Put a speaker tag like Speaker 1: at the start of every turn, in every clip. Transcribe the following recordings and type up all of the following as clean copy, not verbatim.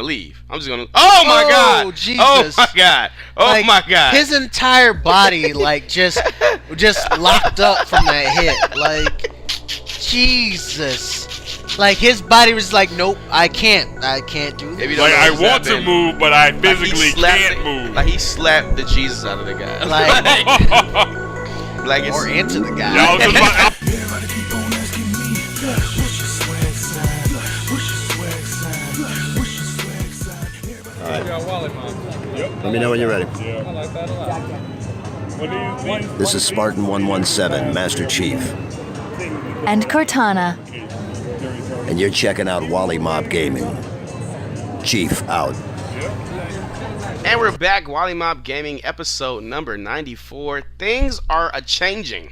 Speaker 1: leave. I'm just gonna. Oh my god!
Speaker 2: Jesus!
Speaker 1: Oh my god! Oh
Speaker 2: like,
Speaker 1: my god!
Speaker 2: His entire body, like, just locked up from that hit. Like, Jesus! Like, his body was like, nope, I can't do this.
Speaker 3: Like, I want to move, but I physically can't move.
Speaker 1: Like, he slapped the Jesus out of the guy. Like it's,
Speaker 2: or into the guy.
Speaker 3: Yeah, I was just about,
Speaker 4: Let me know when you're ready.
Speaker 3: yeah. I like that a lot.
Speaker 4: This is Spartan 117, Master Chief.
Speaker 5: And Cortana.
Speaker 4: And you're checking out Wollie Mopped Gaming. Chief out.
Speaker 1: And we're back, Wollie Mopped Gaming, episode number 94. Things are a-changing.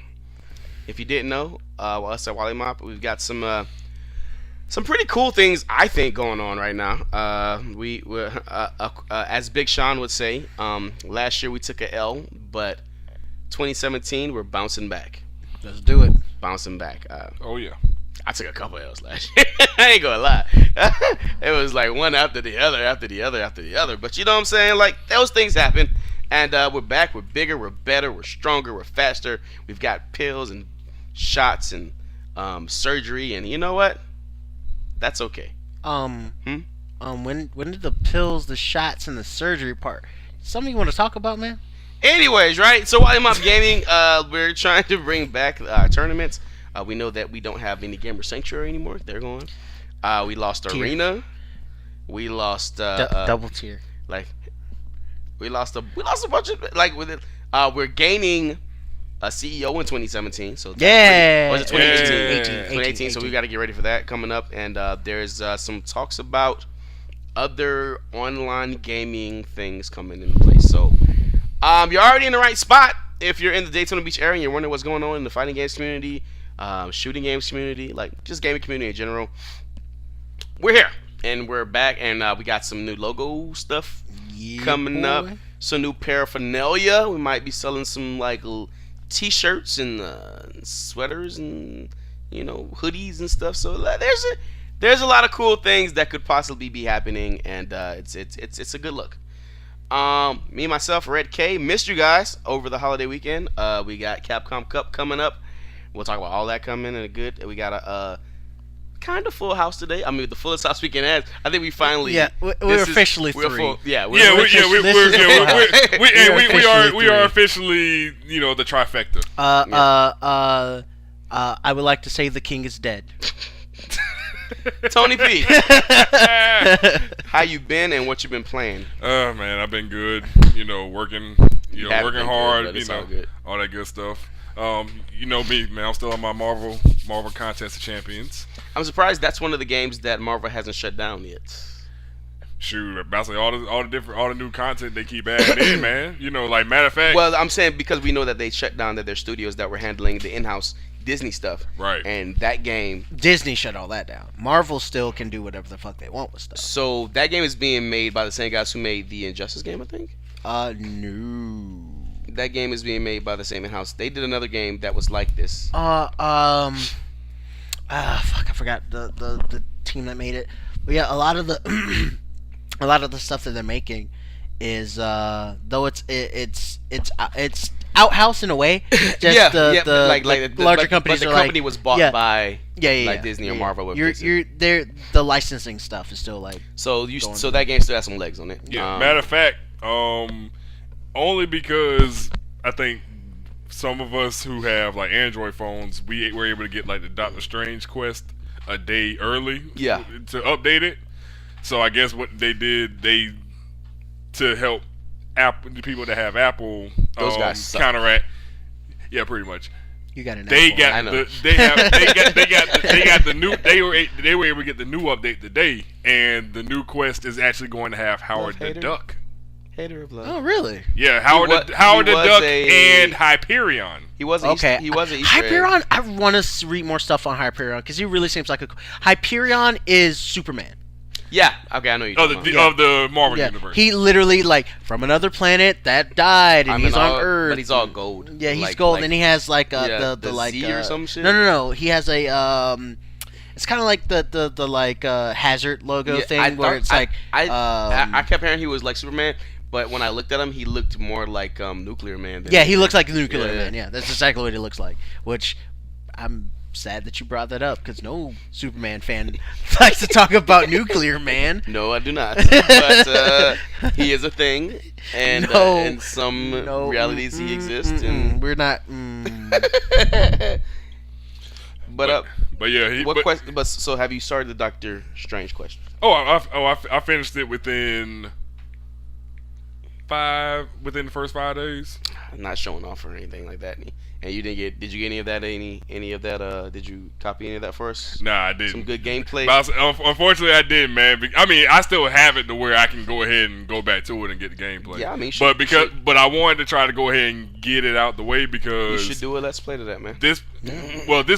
Speaker 1: If you didn't know, us at Wollie Mopped, we've got some pretty cool things, I think, going on right now. As Big Sean would say, last year we took a L, but 2017, we're bouncing back.
Speaker 2: Let's do it.
Speaker 1: Bouncing back.
Speaker 3: Oh, yeah.
Speaker 1: I took a couple L's last year. I ain't gonna lie. It was like one after the other, after the other, after the other. But you know what I'm saying? Like, those things happen. And we're back. We're bigger. We're better. We're stronger. We're faster. We've got pills and shots and surgery. And you know what? That's okay.
Speaker 2: When did the pills, the shots, and the surgery part? Something you want to talk about, man?
Speaker 1: Anyways, right? So Wollie Mopped Gaming, we're trying to bring back our tournaments. We know that we don't have any Gamer Sanctuary anymore. They're gone. We lost
Speaker 2: Tier.
Speaker 1: Arena. We lost
Speaker 2: Double tier.
Speaker 1: like we lost a bunch of like with it. We're gaining a CEO in 2017. So
Speaker 2: Yeah.
Speaker 1: was it 2018?
Speaker 2: 2018.
Speaker 1: So we got to get ready for that coming up. And there's some talks about other online gaming things coming into place. So you're already in the right spot if you're in the Daytona Beach area and you're wondering what's going on in the fighting games community. Shooting games community, like just gaming community in general. We're here and we're back, and we got some new logo stuff coming up, some new paraphernalia. We might be selling some like t-shirts and sweaters and hoodies and stuff. So there's a lot of cool things that could possibly be happening, and it's a good look. Me and myself, Red K, missed you guys over the holiday weekend. We got Capcom Cup coming up. We'll talk about all that coming in a good. We got a kind of full house today. I mean, the fullest house we can have. I think we finally.
Speaker 2: Yeah, we're officially three.
Speaker 1: Full, we are
Speaker 3: officially the trifecta.
Speaker 2: I would like to say the king is dead.
Speaker 1: Tony P, how you been and what you been playing?
Speaker 3: Man, I've been good. Working. Working hard.
Speaker 1: Good,
Speaker 3: all that good stuff. You know me, man. I'm still on my Marvel Contest of Champions.
Speaker 1: I'm surprised that's one of the games that Marvel hasn't shut down yet.
Speaker 3: Shoot, basically all the new content they keep adding in, man. Like matter of fact.
Speaker 1: Well, I'm saying because we know that they shut down their studios that were handling the in-house Disney stuff.
Speaker 3: Right.
Speaker 1: And that game.
Speaker 2: Disney shut all that down. Marvel still can do whatever the fuck they want with stuff.
Speaker 1: So that game is being made by the same guys who made the Injustice game, I think.
Speaker 2: No.
Speaker 1: That game is being made by the same in-house. They did another game that was like this.
Speaker 2: Fuck, I forgot the team that made it. But yeah, a lot of the stuff that they're making is though it's outhouse in a way. Just the larger companies.
Speaker 1: But the company was bought by Disney or Marvel.
Speaker 2: The licensing stuff is still like.
Speaker 1: So that game still has some legs on it.
Speaker 3: Yeah. Matter of fact, only because I think some of us who have like Android phones, we were able to get like the Doctor Strange quest a day early.
Speaker 1: Yeah.
Speaker 3: To update it. So I guess what they did, to help the people that have Apple,
Speaker 1: those guys suck.
Speaker 3: Counteract. Yeah, pretty much.
Speaker 2: You got an
Speaker 3: They
Speaker 2: Apple.
Speaker 3: got the new. They were able to get the new update today, and the new quest is actually going to have Howard the Duck.
Speaker 1: Hater of love.
Speaker 2: Oh, really?
Speaker 3: Yeah, Howard the Duck and Hyperion.
Speaker 1: He was an Easter egg.
Speaker 2: Hyperion, I want to read more stuff on Hyperion because he really seems like Hyperion is Superman.
Speaker 1: Yeah. Okay, I know you.
Speaker 3: Of the Marvel universe.
Speaker 2: He literally from another planet that died, and he's on Earth.
Speaker 1: But he's all gold.
Speaker 2: Yeah, he's gold, and he has the
Speaker 1: Z or some shit.
Speaker 2: No. He has a It's kind of like the like Hazard logo thing where it's like
Speaker 1: I kept hearing he was like Superman, but when I looked at him, he looked more like Nuclear Man.
Speaker 2: Yeah, he looks like Nuclear
Speaker 1: Yeah.
Speaker 2: Man. Yeah, that's exactly what he looks like. Which I'm sad that you brought that up because no Superman fan likes to talk about Nuclear Man.
Speaker 1: No, I do not. But he is a thing, and
Speaker 2: No.
Speaker 1: in some realities he exists.
Speaker 2: We're not.
Speaker 1: But
Speaker 3: yeah,
Speaker 1: what question? But so have you started the Doctor Strange question?
Speaker 3: I finished it within the first 5 days.
Speaker 1: I'm not showing off or anything like that. And you didn't get? Did you get any of that? Any of that? Did you copy any of that for us?
Speaker 3: Nah, I didn't.
Speaker 1: Some good gameplay.
Speaker 3: But unfortunately, I didn't, man. I mean, I still have it to where I can go ahead and go back to it and get the gameplay.
Speaker 1: Yeah, I mean,
Speaker 3: but I wanted to try to go ahead and get it out the way because
Speaker 1: you should do a let's play to that, man.
Speaker 3: this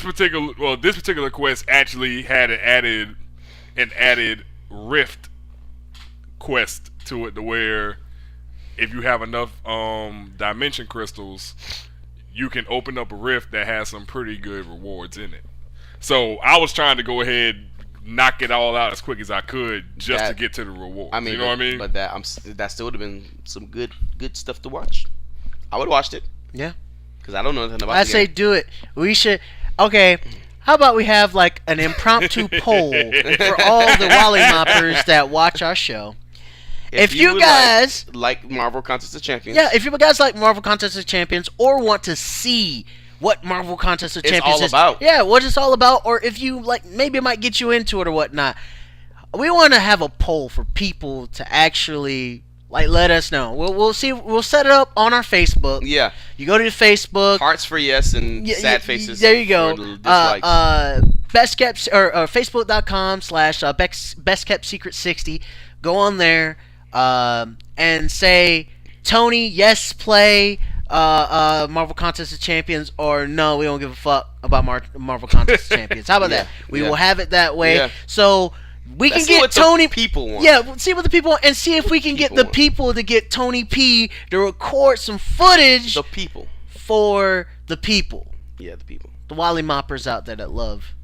Speaker 3: particular quest actually had an added rift quest to it, to where if you have enough dimension crystals, you can open up a rift that has some pretty good rewards in it. So I was trying to go ahead, knock it all out as quick as I could, just to get to the reward.
Speaker 1: I mean,
Speaker 3: you know what I mean?
Speaker 1: But that still would have been some good stuff to watch. I would have watched it.
Speaker 2: Yeah.
Speaker 1: Because I don't know anything about
Speaker 2: I
Speaker 1: the
Speaker 2: say
Speaker 1: game.
Speaker 2: do it. We should. Okay. How about we have like an impromptu poll for all the Wollie Moppers that watch our show? If you
Speaker 1: would
Speaker 2: guys
Speaker 1: like Marvel Contest of Champions,
Speaker 2: Yeah, if you guys like Marvel Contest of Champions or want to see what Marvel Contest of
Speaker 1: It's
Speaker 2: Champions
Speaker 1: all
Speaker 2: is,
Speaker 1: about.
Speaker 2: yeah, what it's all about, or if you like, maybe it might get you into it or whatnot. We want to have a poll for people to actually like let us know. We'll see. We'll set it up on our Facebook.
Speaker 1: yeah,
Speaker 2: You go to the Facebook.
Speaker 1: hearts for yes and
Speaker 2: Yeah,
Speaker 1: sad faces.
Speaker 2: There you go.
Speaker 1: for dislikes.
Speaker 2: Best kept or Facebook.com/best kept secret 60. Go on there and say, Tony, yes, play Marvel Contest of Champions, or no, we don't give a fuck about Marvel Contest of Champions. How about
Speaker 1: Yeah,
Speaker 2: that? We
Speaker 1: yeah.
Speaker 2: will have it that way.
Speaker 1: Yeah.
Speaker 2: So we
Speaker 1: Let's
Speaker 2: can
Speaker 1: see
Speaker 2: get
Speaker 1: what the
Speaker 2: Tony.
Speaker 1: people want.
Speaker 2: Yeah, we'll see what the people want, and see if we can get the
Speaker 1: want.
Speaker 2: people to get Tony P to record some footage
Speaker 1: The people.
Speaker 2: for the people,
Speaker 1: Yeah, the people.
Speaker 2: the Wollie Moppers out there that love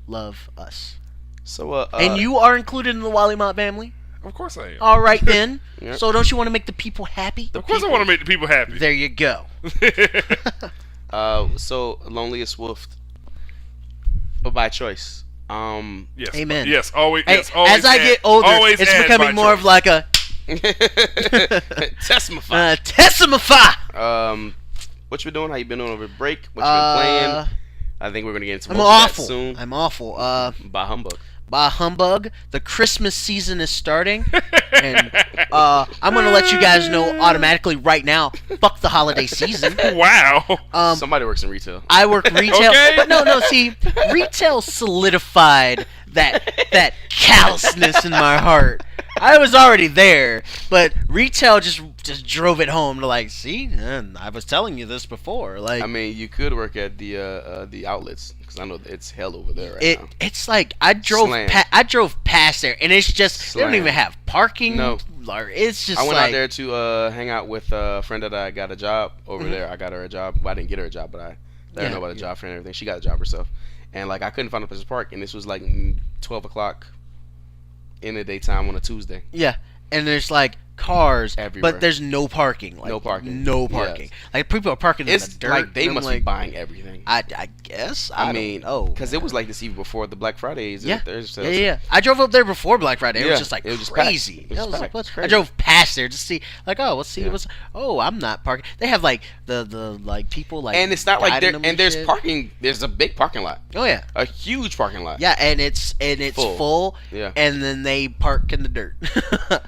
Speaker 2: us.
Speaker 1: So
Speaker 2: And you are included in the Wollie Mop family.
Speaker 3: Of course I am.
Speaker 2: All right then.
Speaker 1: Yep.
Speaker 2: So don't you want to make the people happy?
Speaker 3: Of course I want to make the people happy.
Speaker 2: There you go.
Speaker 1: so Loneliest Wolf by choice.
Speaker 3: Yes.
Speaker 2: Amen.
Speaker 3: Yes. Always.
Speaker 2: Hey,
Speaker 3: Yes. Always.
Speaker 2: as I
Speaker 3: add-
Speaker 2: get older,
Speaker 3: always
Speaker 2: it's
Speaker 3: add
Speaker 2: becoming
Speaker 3: by
Speaker 2: more of
Speaker 3: choice.
Speaker 2: like a
Speaker 1: Testify.
Speaker 2: tessimify.
Speaker 1: What you been doing? How you been doing over break? What you been playing? I think we're gonna get into
Speaker 2: I'm
Speaker 1: most of
Speaker 2: awful.
Speaker 1: that soon.
Speaker 2: I'm awful.
Speaker 1: By humbug.
Speaker 2: By humbug, the Christmas season is starting, and I'm gonna let you guys know automatically right now. Fuck the holiday season.
Speaker 3: Wow.
Speaker 1: Somebody works in retail.
Speaker 2: I work retail,
Speaker 3: Okay.
Speaker 2: but no. See, retail solidified that callousness in my heart. I was already there, but retail just drove it home to like, see, I was telling you this before. Like,
Speaker 1: I mean, you could work at the outlets because I know that it's hell over there right now.
Speaker 2: it's like I drove
Speaker 1: Slam.
Speaker 2: I drove past there, and it's just they don't
Speaker 1: Slam.
Speaker 2: even have parking.
Speaker 1: No.
Speaker 2: Or it's just
Speaker 1: I went
Speaker 2: like,
Speaker 1: out there to hang out with a friend that I got a job over there. I got her a job. Well, I didn't get her a job, but I let her know about a job for and everything. She got a job herself, and like I couldn't find a place to park, and this was like 12 o'clock in the daytime on a Tuesday.
Speaker 2: yeah, and there's like cars
Speaker 1: Everywhere.
Speaker 2: but there's no parking. Like,
Speaker 1: No parking.
Speaker 2: No parking.
Speaker 1: Yes.
Speaker 2: Like people are parking in the
Speaker 1: It's
Speaker 2: dirt.
Speaker 1: like they
Speaker 2: and I'm
Speaker 1: must
Speaker 2: like,
Speaker 1: be buying everything.
Speaker 2: I guess.
Speaker 1: I mean,
Speaker 2: oh,
Speaker 1: because it was like this even before the Black Fridays.
Speaker 2: Yeah.
Speaker 1: Thursday.
Speaker 2: Yeah. I drove up there before Black Friday. It
Speaker 1: Yeah,
Speaker 2: was just like
Speaker 1: it was just
Speaker 2: crazy.
Speaker 1: packed. It was
Speaker 2: I was like,
Speaker 1: packed.
Speaker 2: what?
Speaker 1: It's
Speaker 2: I
Speaker 1: crazy.
Speaker 2: drove past there to see, like, oh, let's see
Speaker 1: Yeah.
Speaker 2: what's. Oh, I'm not parking. They have like the like people like.
Speaker 1: And it's not like
Speaker 2: guiding
Speaker 1: there.
Speaker 2: them
Speaker 1: And there's
Speaker 2: shit.
Speaker 1: parking. There's a big parking lot,
Speaker 2: Oh yeah.
Speaker 1: a huge parking lot.
Speaker 2: Yeah, and it's
Speaker 1: Full.
Speaker 2: full.
Speaker 1: Yeah.
Speaker 2: And then they park in the dirt.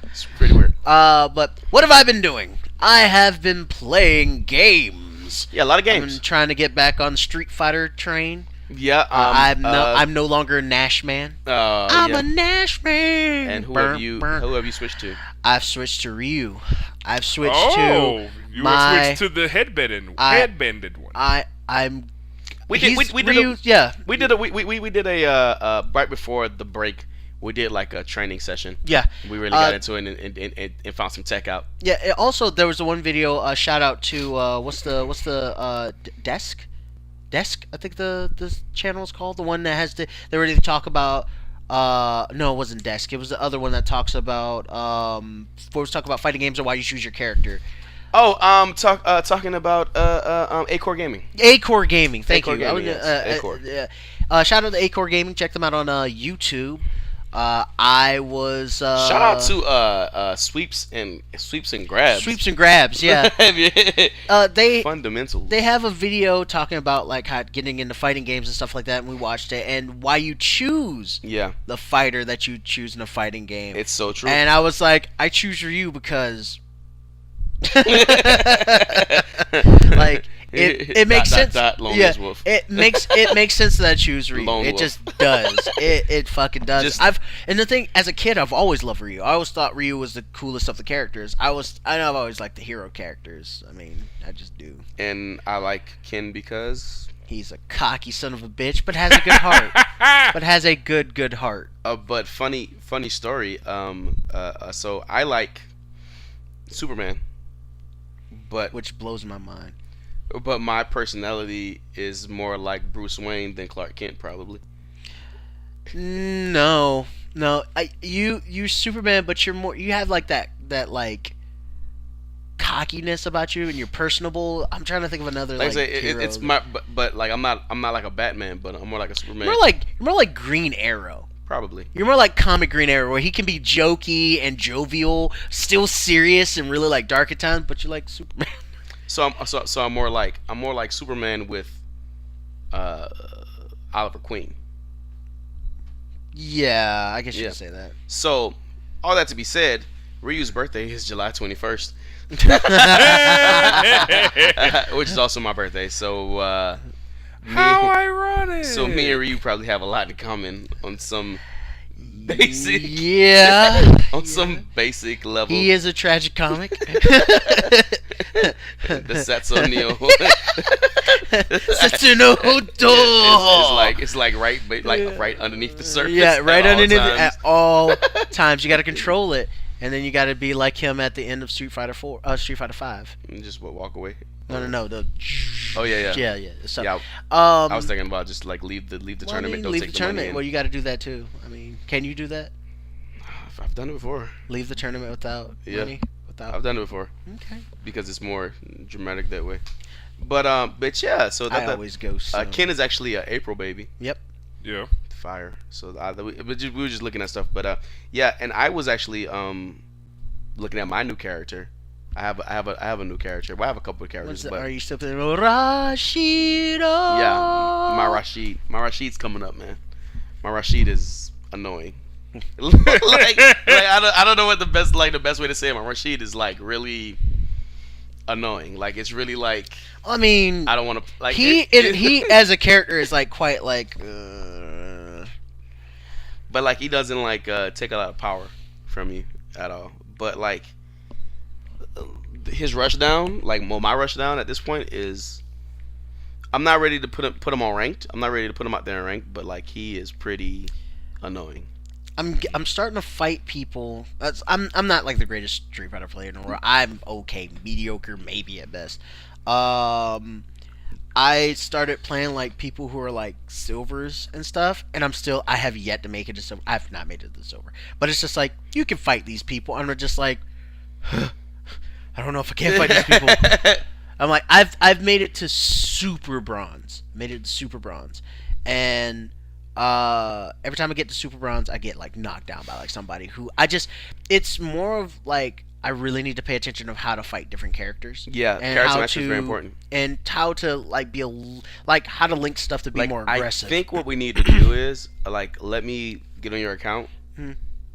Speaker 1: It's pretty weird.
Speaker 2: But what have I been doing? I have been playing games.
Speaker 1: Yeah, a lot of
Speaker 2: I'm
Speaker 1: games.
Speaker 2: trying to get back on the Street Fighter train.
Speaker 1: Yeah.
Speaker 2: I'm no longer a Nash man. I'm
Speaker 1: yeah.
Speaker 2: a Nash man.
Speaker 1: And who
Speaker 2: Burr,
Speaker 1: have you?
Speaker 2: burr.
Speaker 1: Who have you switched to?
Speaker 2: I've switched to Ryu. I've switched
Speaker 3: Oh, you
Speaker 2: my-
Speaker 3: switched to the headbanded one.
Speaker 2: I'm.
Speaker 1: We did.
Speaker 2: he's
Speaker 1: We did.
Speaker 2: Ryu, yeah.
Speaker 1: We did a. We did a right before the break. We did like a training session.
Speaker 2: Yeah.
Speaker 1: We really got into it and found some tech out.
Speaker 2: Yeah. Also, there was the one video. Shout out to what's the desk. I think the channel is called, the one that has they're ready to talk about No, it wasn't Desk. It was the other one that talks about was talking about fighting games and why you choose your character.
Speaker 1: Oh, talking about Acore Gaming.
Speaker 2: Acore Gaming. Thank
Speaker 1: Acore
Speaker 2: you.
Speaker 1: Gaming, yes. Acore.
Speaker 2: Shout out to Acore Gaming. Check them out on YouTube. I was
Speaker 1: Shout out to Sweeps and Grabs.
Speaker 2: Sweeps and Grabs. Yeah. They
Speaker 1: Fundamentals.
Speaker 2: They have a video talking about like how getting into fighting games and stuff like that, and we watched it, and why you choose the fighter that you choose in a fighting game.
Speaker 1: It's so true.
Speaker 2: And I was like, I choose Ryu because like it makes sense.
Speaker 1: Wolf.
Speaker 2: It makes sense that I choose Ryu.
Speaker 1: Lone
Speaker 2: it
Speaker 1: Wolf.
Speaker 2: just does. It fucking does. And the thing, as a kid, I've always loved Ryu. I always thought Ryu was the coolest of the characters. I know I've always liked the hero characters. I mean, I just do.
Speaker 1: And I like Ken because
Speaker 2: he's a cocky son of a bitch, but has a good heart. Good heart.
Speaker 1: But funny story. So I like Superman, but
Speaker 2: which blows my mind.
Speaker 1: But my personality is more like Bruce Wayne than Clark Kent, probably.
Speaker 2: No. You're Superman, but you're more. You have like that like cockiness about you, and you're personable. I'm trying to think of another
Speaker 1: like
Speaker 2: like
Speaker 1: hero. It's my, but like I'm not like a Batman, but I'm more like a Superman.
Speaker 2: You're more like Green Arrow.
Speaker 1: Probably.
Speaker 2: You're more like comic Green Arrow, where he can be jokey and jovial, still serious and really like dark at times, but you're like Superman.
Speaker 1: So I'm more like Superman with Oliver Queen.
Speaker 2: Yeah, I guess you could say that.
Speaker 1: So, all that to be said, Ryu's birthday is July 21st, which is also my birthday. So,
Speaker 3: how ironic!
Speaker 1: So me and Ryu probably have a lot in common on some basic, some basic level.
Speaker 2: He is a tragic comic.
Speaker 1: The Setsu Neo.
Speaker 2: Setsu no
Speaker 1: It's like right underneath the surface.
Speaker 2: Yeah, right underneath
Speaker 1: it
Speaker 2: at all times. You got to control it, and then you got to be like him at the end of Street Fighter 5.
Speaker 1: And just walk away.
Speaker 2: No.
Speaker 1: Oh yeah.
Speaker 2: So,
Speaker 1: I was thinking about just like leave the tournament. Don't
Speaker 2: leave
Speaker 1: take
Speaker 2: the
Speaker 1: the money
Speaker 2: tournament.
Speaker 1: in.
Speaker 2: Well, you got to do that too. I mean, can you do that?
Speaker 1: I've done it before.
Speaker 2: Leave the tournament without money.
Speaker 1: I've done it before.
Speaker 2: Okay.
Speaker 1: Because it's more dramatic that way. But yeah. So
Speaker 2: I always go.
Speaker 1: Ken is actually an April baby.
Speaker 2: Yep.
Speaker 3: Yeah.
Speaker 1: Fire. So we were just looking at stuff, but yeah. And I was actually looking at my new character. I have a new character. Well, I have a couple of characters. But
Speaker 2: are you still playing Rashido?
Speaker 1: Yeah, my Rashid's coming up, man. My Rashid is annoying. like I don't know what the best way to say it. My Rashid is like really annoying. Like it's really like.
Speaker 2: I mean,
Speaker 1: I don't want to like.
Speaker 2: He as a character is like quite like.
Speaker 1: But like he doesn't like take a lot of power from you at all. But like his rushdown, like my rushdown at this point is. I'm not ready to put him on ranked. I'm not ready to put him out there in ranked. But like he is pretty annoying.
Speaker 2: I'm starting to fight people. I'm not like the greatest Street Fighter player in the world. I'm okay, mediocre, maybe at best. I started playing like people who are like silvers and stuff, and I have yet to make it to silver. I have not made it to silver, but it's just like you can fight these people, and I'm just like, I don't know if I can fight these people. I'm like, I've made it to super bronze, and. Every time I get to super bronze, I get like knocked down by like somebody who it's more of like I really need to pay attention of how to fight different characters.
Speaker 1: Yeah,
Speaker 2: and
Speaker 1: character selection is very important.
Speaker 2: And how to like how to link stuff to be
Speaker 1: like,
Speaker 2: more aggressive.
Speaker 1: I think what we need to do is like let me get on your account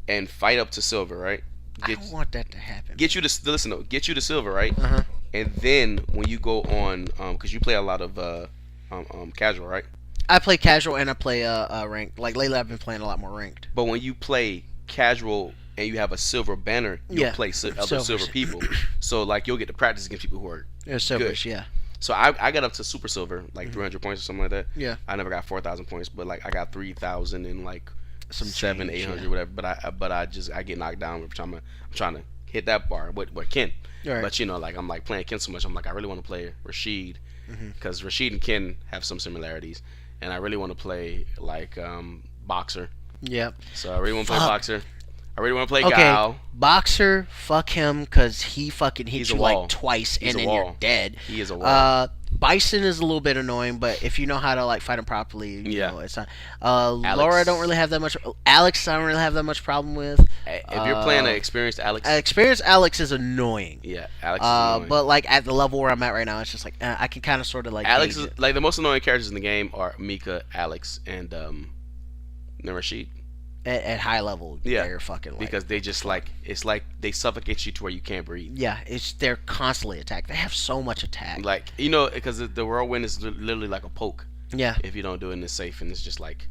Speaker 1: and fight up to silver, right?
Speaker 2: I don't want that to happen.
Speaker 1: Get you to silver, right?
Speaker 2: Uh-huh.
Speaker 1: And then when you go on, because you play a lot of casual, right?
Speaker 2: I play casual and I play ranked. Like lately, I've been playing a lot more ranked.
Speaker 1: But when you play casual and you have a silver banner, you'll play other silver people. So like you'll get to practice against people who are
Speaker 2: silvers,
Speaker 1: good.
Speaker 2: Yeah.
Speaker 1: So I got up to super silver, like 300 points or something like that.
Speaker 2: Yeah.
Speaker 1: I never got 4,000 points, but like I got 3,000 and like
Speaker 2: some
Speaker 1: 800 whatever. But I get knocked down every time I'm trying to hit that bar with Ken.
Speaker 2: Right.
Speaker 1: But you know, like I'm like playing Ken so much, I'm like I really want to play Rashid because Rashid and Ken have some similarities. And I really want to play like Boxer
Speaker 2: Yep.
Speaker 1: So I really want to play
Speaker 2: Fuck.
Speaker 1: Boxer. I really want to play
Speaker 2: Okay,
Speaker 1: Guile.
Speaker 2: Boxer, fuck him, because he fucking hits
Speaker 1: He's a
Speaker 2: you
Speaker 1: wall.
Speaker 2: like twice
Speaker 1: He's
Speaker 2: and
Speaker 1: a
Speaker 2: then you're
Speaker 1: wall.
Speaker 2: dead.
Speaker 1: He is a wall.
Speaker 2: Bison is a little bit annoying, but if you know how to like fight him properly, you know, it's not. Laura, I don't really have that much. Alex, I don't really have that much problem with.
Speaker 1: If you're playing an experienced Alex,
Speaker 2: experienced Alex is annoying.
Speaker 1: yeah, Alex is annoying.
Speaker 2: But like at the level where I'm at right now, it's just like I can kind of sort of like.
Speaker 1: Alex
Speaker 2: gauge
Speaker 1: is
Speaker 2: it.
Speaker 1: like the most annoying characters in the game are Mika, Alex, and Rashid.
Speaker 2: At high level,
Speaker 1: Yeah,
Speaker 2: they're fucking like,
Speaker 1: because they just like it's like they suffocate you to where you can't breathe.
Speaker 2: yeah, they're constantly attacked. They have so much attack.
Speaker 1: Like you know, because the whirlwind is literally like a poke.
Speaker 2: Yeah,
Speaker 1: If you don't do it in the safe, and it's just like,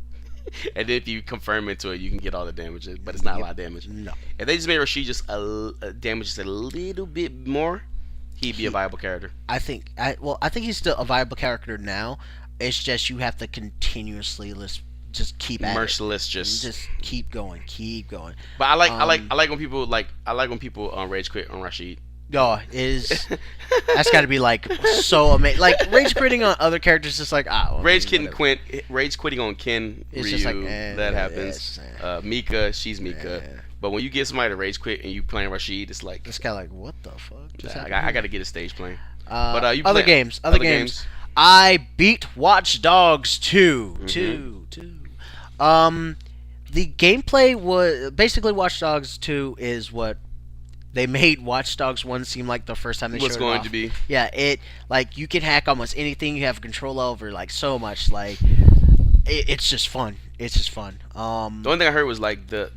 Speaker 1: and then if you confirm into it, you can get all the damage, but it's not a lot of damage.
Speaker 2: no.
Speaker 1: If they just made Rashid just damage just a little bit more, he'd be a viable character.
Speaker 2: I think he's still a viable character now. It's just you have to continuously just keep at
Speaker 1: Merciless,
Speaker 2: it.
Speaker 1: just.
Speaker 2: Just keep going.
Speaker 1: But I like when people rage quit on Rashid.
Speaker 2: Oh, that's got to be like so amazing. Like rage quitting on other characters, just like
Speaker 1: Rage
Speaker 2: whatever.
Speaker 1: quitting on Ken
Speaker 2: It's
Speaker 1: Ryu,
Speaker 2: just like,
Speaker 1: that happens. Mika, she's Mika. But when you get somebody to rage quit and you playing Rashid, it's like
Speaker 2: It's kind of like what the fuck? Just
Speaker 1: I got to get a stage playing. You
Speaker 2: other
Speaker 1: play-
Speaker 2: other games. I beat Watch Dogs 2.
Speaker 1: Mm-hmm.
Speaker 2: Two. The gameplay was basically Watch Dogs 2 is what they made Watch Dogs 1 seem like the first time they
Speaker 1: What's
Speaker 2: showed
Speaker 1: going
Speaker 2: it off.
Speaker 1: to be?
Speaker 2: Yeah, it like you can hack almost anything you have control over, like so much. Like it's just fun. It's just fun.
Speaker 1: The only thing I heard was like the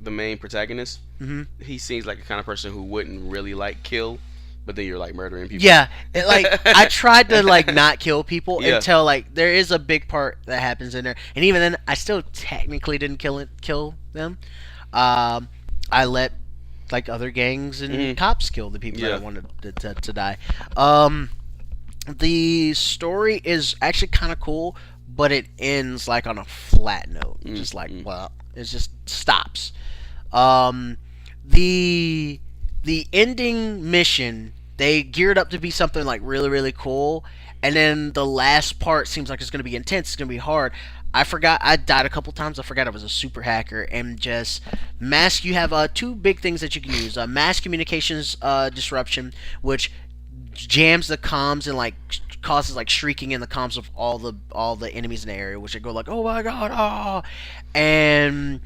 Speaker 1: main protagonist.
Speaker 2: Mhm.
Speaker 1: He seems like the kind of person who wouldn't really like kill, but then you're like murdering people.
Speaker 2: Yeah, like I tried to like not kill people
Speaker 1: Yeah.
Speaker 2: until like there is a big part that happens in there, and even then I still technically didn't kill them. I let like other gangs and cops kill the people that I wanted to die. The story is actually kind of cool, but it ends like on a flat note. Just like well, it just stops. The ending mission, they geared up to be something like really, really cool, and then the last part seems like it's going to be intense, it's going to be hard. I forgot, I died a couple times, I forgot I was a super hacker, and just you have two big things that you can use. Mass communications disruption, which jams the comms and like causes like shrieking in the comms of all the enemies in the area, which they go like, oh my god, and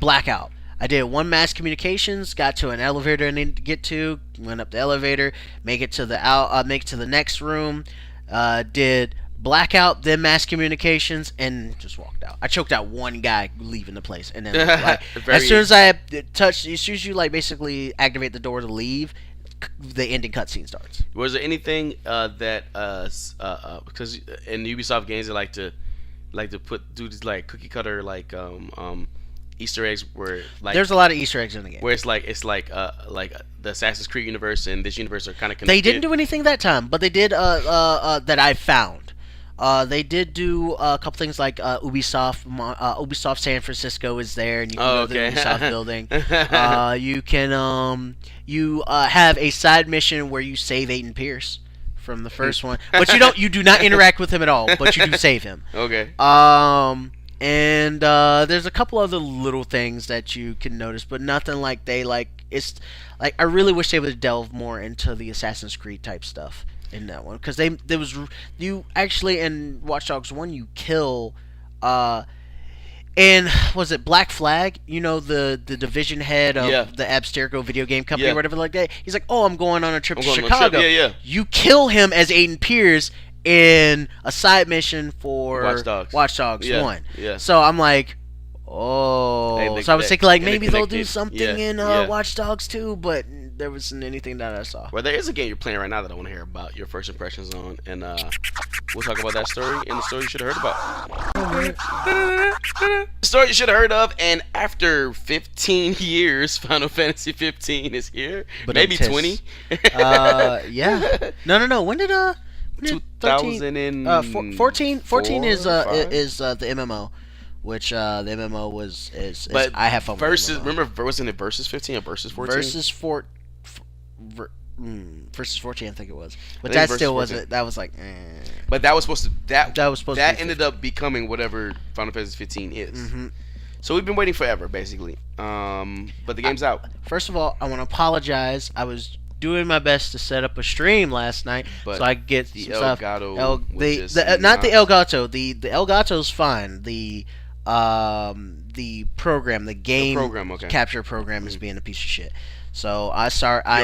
Speaker 2: blackout. I did one mass communications, got to an elevator I needed to get to, went up the elevator, make it to the next room, did blackout, then mass communications, and just walked out. I choked out one guy leaving the place, and then like, as soon as you like basically activate the door to leave, the ending cutscene starts.
Speaker 1: Was there anything that because in Ubisoft games they like to do these like cookie cutter like Easter eggs where like
Speaker 2: there's a lot of Easter eggs in the game.
Speaker 1: where it's like the Assassin's Creed universe and this universe are kind of connected.
Speaker 2: They didn't do anything that time, but they did that I found. They did do a couple things like Ubisoft San Francisco is there, and you can go to the Ubisoft building. You can you have a side mission where you save Aiden Pierce from the first one, but you do not interact with him at all, but you do save him.
Speaker 1: Okay.
Speaker 2: And there's a couple other little things that you can notice, but nothing like it's like I really wish they would delve more into the Assassin's Creed type stuff in that one, because you actually in Watch Dogs 1 you kill and was it Black Flag, you know, the division head of the Abstergo video game company or whatever like that. He's like, oh, I'm going on a trip to Chicago. You kill him as Aiden Pierce in a side mission for Watch Dogs 1.
Speaker 1: Yeah.
Speaker 2: So I'm like, oh. So I was thinking like maybe they'll do something in Watch Dogs 2, but there wasn't anything that I saw.
Speaker 1: Well, there is a game you're playing right now that I want to hear about your first impressions on, and we'll talk about that story and the story you should have heard about. The story you should have heard of, and after 15 years, Final Fantasy 15 is here.
Speaker 2: But
Speaker 1: maybe 20.
Speaker 2: Yeah. No. When did
Speaker 1: 2014
Speaker 2: 14 is the MMO, which the MMO is I have fun
Speaker 1: versus,
Speaker 2: with MMO.
Speaker 1: remember, wasn't it versus 15 or versus 14?
Speaker 2: versus 14, I think it was. But
Speaker 1: I think
Speaker 2: that
Speaker 1: versus
Speaker 2: still
Speaker 1: 14.
Speaker 2: wasn't. That was like.
Speaker 1: But that was supposed to that
Speaker 2: be
Speaker 1: ended up becoming whatever Final Fantasy 15 is.
Speaker 2: Mm-hmm.
Speaker 1: So we've been waiting forever, basically. But the game's out.
Speaker 2: First of all, I want to apologize. I was doing my best to set up a stream last night
Speaker 1: But
Speaker 2: so I could get
Speaker 1: the
Speaker 2: some stuff.
Speaker 1: Elgato
Speaker 2: The
Speaker 1: was just
Speaker 2: not the
Speaker 1: not-
Speaker 2: Elgato. The Elgato's fine. The program, the game
Speaker 1: program, okay.
Speaker 2: capture program is being a piece of shit. So I am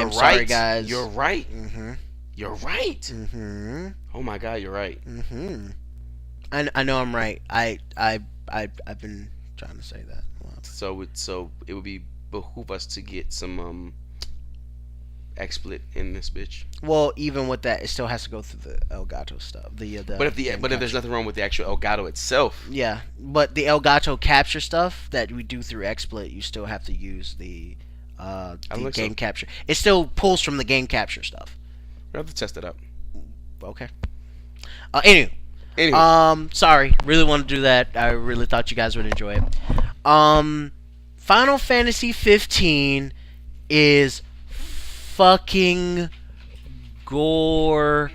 Speaker 1: You're
Speaker 2: sorry,
Speaker 1: right.
Speaker 2: guys.
Speaker 1: You're right.
Speaker 2: Mm-hmm.
Speaker 1: You're right.
Speaker 2: Mm-hmm.
Speaker 1: Oh my god, you're right.
Speaker 2: Mm-hmm. I know I'm right. I've been trying to say that.
Speaker 1: So it would be behoove us to get some XSplit in this bitch.
Speaker 2: Well, even with that, it still has to go through the Elgato stuff.
Speaker 1: But if there's nothing wrong with the actual Elgato itself,
Speaker 2: yeah, but the Elgato capture stuff that we do through XSplit, you still have to use the game capture. It still pulls from the game capture stuff.
Speaker 1: we have to test it out.
Speaker 2: Okay. Anyway. Sorry, really want to do that. I really thought you guys would enjoy it. Final Fantasy 15 is fucking gorgeous.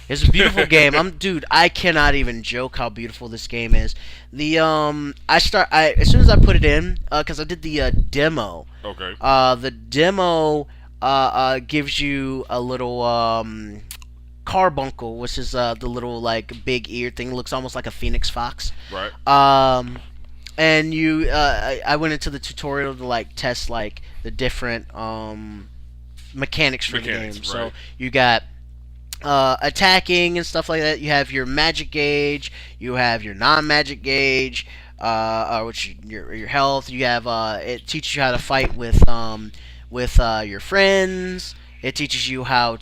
Speaker 2: It's a beautiful game. I cannot even joke how beautiful this game is. As soon as I put it in, because I did the demo.
Speaker 3: Okay.
Speaker 2: The demo gives you a little carbuncle, which is the little like big ear thing. It looks almost like a phoenix fox.
Speaker 3: Right.
Speaker 2: And I went into the tutorial to like test like the different mechanics for the game.
Speaker 3: Right.
Speaker 2: So you got attacking and stuff like that. You have your magic gauge. You have your non-magic gauge, which your health. You have it teaches you how to fight with your friends. It teaches you how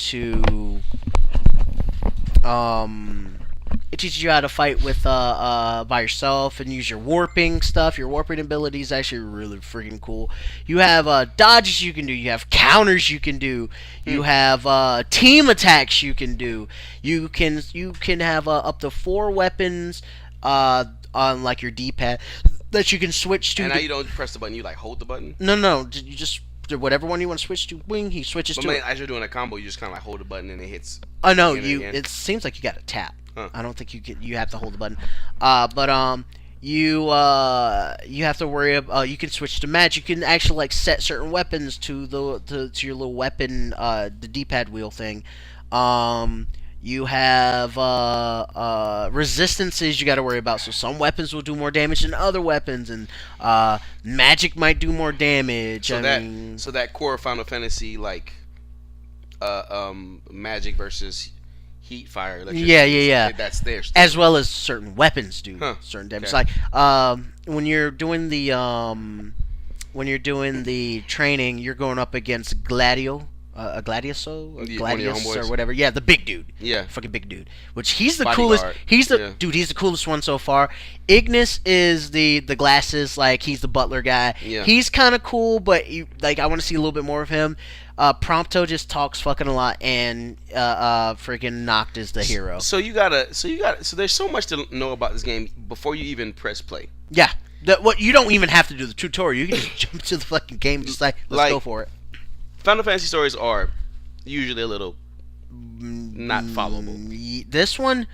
Speaker 2: to fight with by yourself and use your warping stuff. Your warping ability is actually really freaking cool. You have dodges you can do. You have counters you can do. You have team attacks you can do. You can have up to 4 weapons on like your D-pad that you can switch to.
Speaker 1: And now you don't press the button. You like hold the button.
Speaker 2: No. You just whatever one you want to switch to. Wing. He switches
Speaker 1: But
Speaker 2: to.
Speaker 1: As you're doing a combo, you just kind of like hold the button and it hits.
Speaker 2: Oh no,
Speaker 1: again.
Speaker 2: it seems like you got to tap.
Speaker 1: Huh.
Speaker 2: I don't think you have to hold the button. You have to worry about. You can switch to magic. You can actually like set certain weapons to to your little weapon, the D-pad wheel thing. You have resistances you got to worry about. So some weapons will do more damage than other weapons, and magic might do more damage.
Speaker 1: So that core Final Fantasy like magic versus heat, fire, electricity.
Speaker 2: Yeah.
Speaker 1: That's there. Still.
Speaker 2: As well as certain weapons do certain damage.
Speaker 1: Okay.
Speaker 2: Like when you're doing the training, you're going up against Gladius or Gladius or whatever. Yeah, the big dude.
Speaker 1: Yeah.
Speaker 2: Fucking big dude. Which he's the
Speaker 1: Bodyguard.
Speaker 2: coolest. He's the coolest one so far. Ignis is the glasses, like he's the butler guy.
Speaker 1: Yeah.
Speaker 2: He's kind of cool, but I want to see a little bit more of him. Prompto just talks fucking a lot, and freaking Noct is the hero.
Speaker 1: So there's so much to know about this game before you even press play.
Speaker 2: Yeah. You don't even have to do the tutorial. You can just jump to the fucking game and just let's go for it.
Speaker 1: Final Fantasy stories are usually a little not followable.
Speaker 2: This one,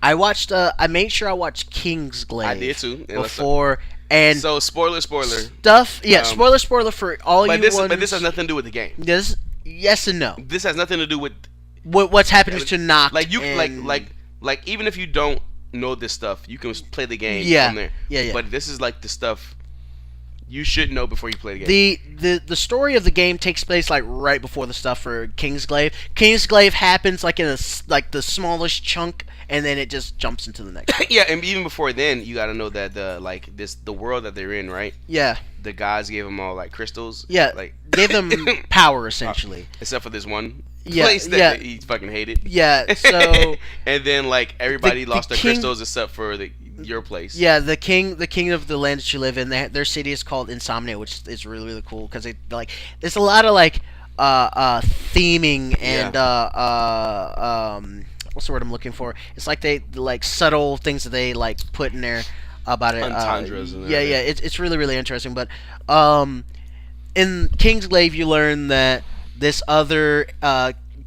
Speaker 2: I watched. I made sure I watched Kingsglaive.
Speaker 1: I did too.
Speaker 2: Before and
Speaker 1: so spoiler.
Speaker 2: Stuff. Yeah, spoiler for all you.
Speaker 1: But this has nothing to do with the game.
Speaker 2: This, yes and no.
Speaker 1: This has nothing to do with
Speaker 2: what's happening to Noct.
Speaker 1: Like even if you don't know this stuff, you can play the game from there.
Speaker 2: Yeah.
Speaker 1: But this is like the stuff you should know before you play the game.
Speaker 2: The story of the game takes place like right before the stuff for Kingsglaive. Kingsglaive happens like in the smallest chunk, and then it just jumps into the next.
Speaker 1: Yeah, and even before then, you got to know that the world that they're in, right?
Speaker 2: Yeah.
Speaker 1: The gods gave them all like crystals.
Speaker 2: Yeah.
Speaker 1: Like
Speaker 2: gave them power essentially.
Speaker 1: Except for this one
Speaker 2: Yeah,
Speaker 1: place that he fucking hated.
Speaker 2: Yeah. So.
Speaker 1: And then like everybody lost their
Speaker 2: king-
Speaker 1: crystals except for your place.
Speaker 2: Yeah, the king of the land that you live in, their city is called Insomnia, which is really really cool because there's a lot of like theming and what's the word I'm looking for? It's like they like subtle things that they like put in there about it.
Speaker 1: Entendres and
Speaker 2: yeah, it's really really interesting, but in Kingsglaive, you learn that this other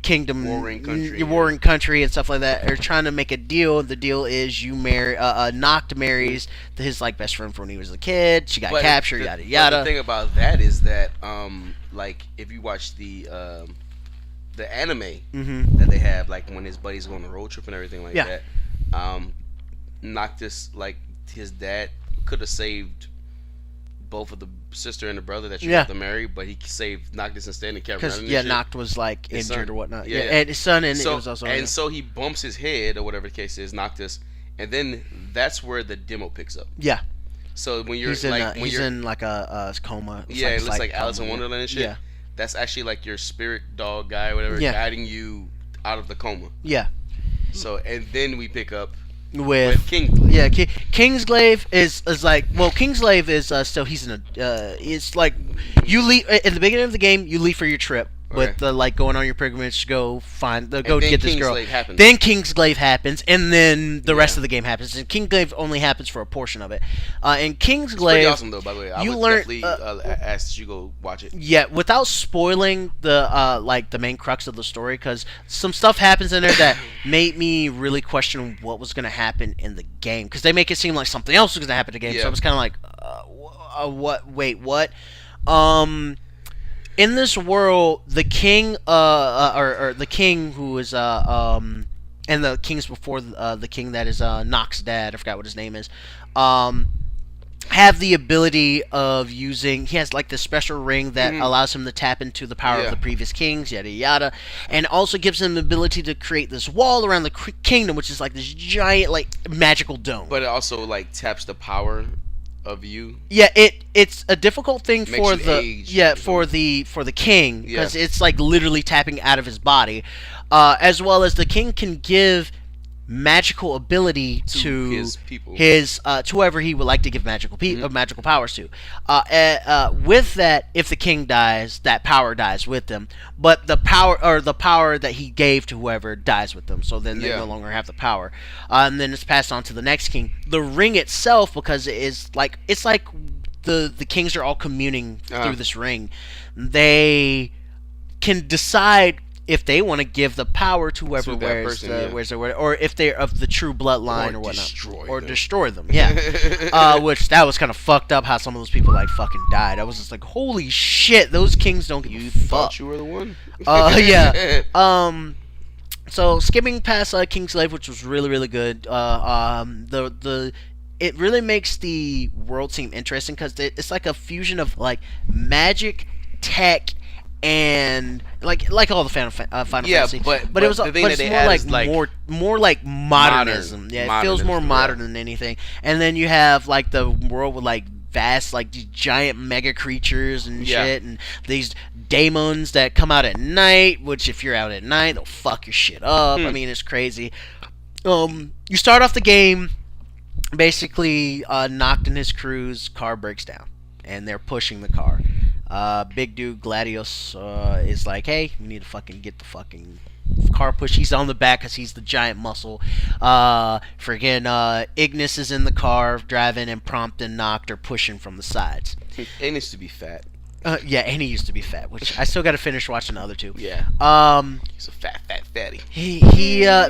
Speaker 2: kingdom, warring country and stuff like that, are trying to make a deal. The deal is you marry, Noct marries his like best friend from when he was a kid. She got captured, yada yada.
Speaker 1: But the thing about that is that, like if you watch the anime that they have, like when his buddies go on a road trip and everything like that, Noctis, like his dad, could have saved both of the sister and the brother that you have to marry, but he saved Noctis instead and kept running.
Speaker 2: Because Noct was like injured or whatnot.
Speaker 1: Yeah,
Speaker 2: and his son, and so, it was also.
Speaker 1: And so he bumps his head or whatever the case is, Noctis, and then that's where the demo picks up.
Speaker 2: Yeah.
Speaker 1: So when you're
Speaker 2: he's in like a coma.
Speaker 1: Yeah, it looks like Alice in Wonderland and shit. Yeah. That's actually like your spirit dog guy or whatever guiding you out of the coma. Yeah. So and then we pick up with Kingsglaive.
Speaker 2: Yeah, Kingsglaive is like, well, Kingsglaive is still, he's in a it's like you leave in the beginning of the game, you leave for your trip with like going on your pilgrimage to go find go get this girl. Then Kingsglaive happens, and then the rest of the game happens. And Kingsglaive only happens for a portion of it. And Kingsglaive, it's pretty
Speaker 1: awesome though. By the way, I would definitely ask you go watch it.
Speaker 2: Yeah, without spoiling the like the main crux of the story, because some stuff happens in there that made me really question what was going to happen in the game. Because they make it seem like something else was going to happen in the game. Yeah. So I was kind of like, what? Wait, what? In this world, the king, or the king who is, and the kings before the king that is Noct's dad, I forgot what his name is, have the ability of using. He has like this special ring that allows him to tap into the power of the previous kings, yada yada, and also gives him the ability to create this wall around the kingdom, which is like this giant, like magical dome.
Speaker 1: But it also like taps the power of you.
Speaker 2: Yeah, it's a difficult thing for the king, because it's like literally tapping out of his body, as well as the king can give magical ability to
Speaker 1: his people,
Speaker 2: to whoever he would like to give magical magical powers to. With that, if the king dies, that power dies with them, but the power that he gave to whoever dies with them, so then they no longer have the power, and then it's passed on to the next king. The ring itself, because it's like the kings are all communing through this ring, they can decide if they want to give the power to whoever wears the or if they're of the true bloodline or whatnot, destroy them. Yeah, which that was kind of fucked up how some of those people like fucking died. I was just like, holy shit, those kings don't give a fuck.
Speaker 1: Thought you were the one?
Speaker 2: Yeah. So skipping past Kingsglaive, which was really really good. It really makes the world seem interesting because it's like a fusion of like magic, tech, and like all the Final Fantasy, but it was more like modernism. Yeah, it feels more modern than anything. And then you have like the world with like vast, like these giant mega creatures and shit, and these daemons that come out at night. Which if you're out at night, they'll fuck your shit up. I mean, it's crazy. You start off the game basically Noct and his crew's car breaks down, and they're pushing the car. Big dude Gladius is like, hey, you need to fucking get the fucking car push. He's on the back because he's the giant muscle. Ignis is in the car driving, and Prompt and Noct are pushing from the sides.
Speaker 1: He needs to be fat.
Speaker 2: Yeah, and he used to be fat, which I still got to finish watching the other two.
Speaker 1: Yeah. He's a fatty.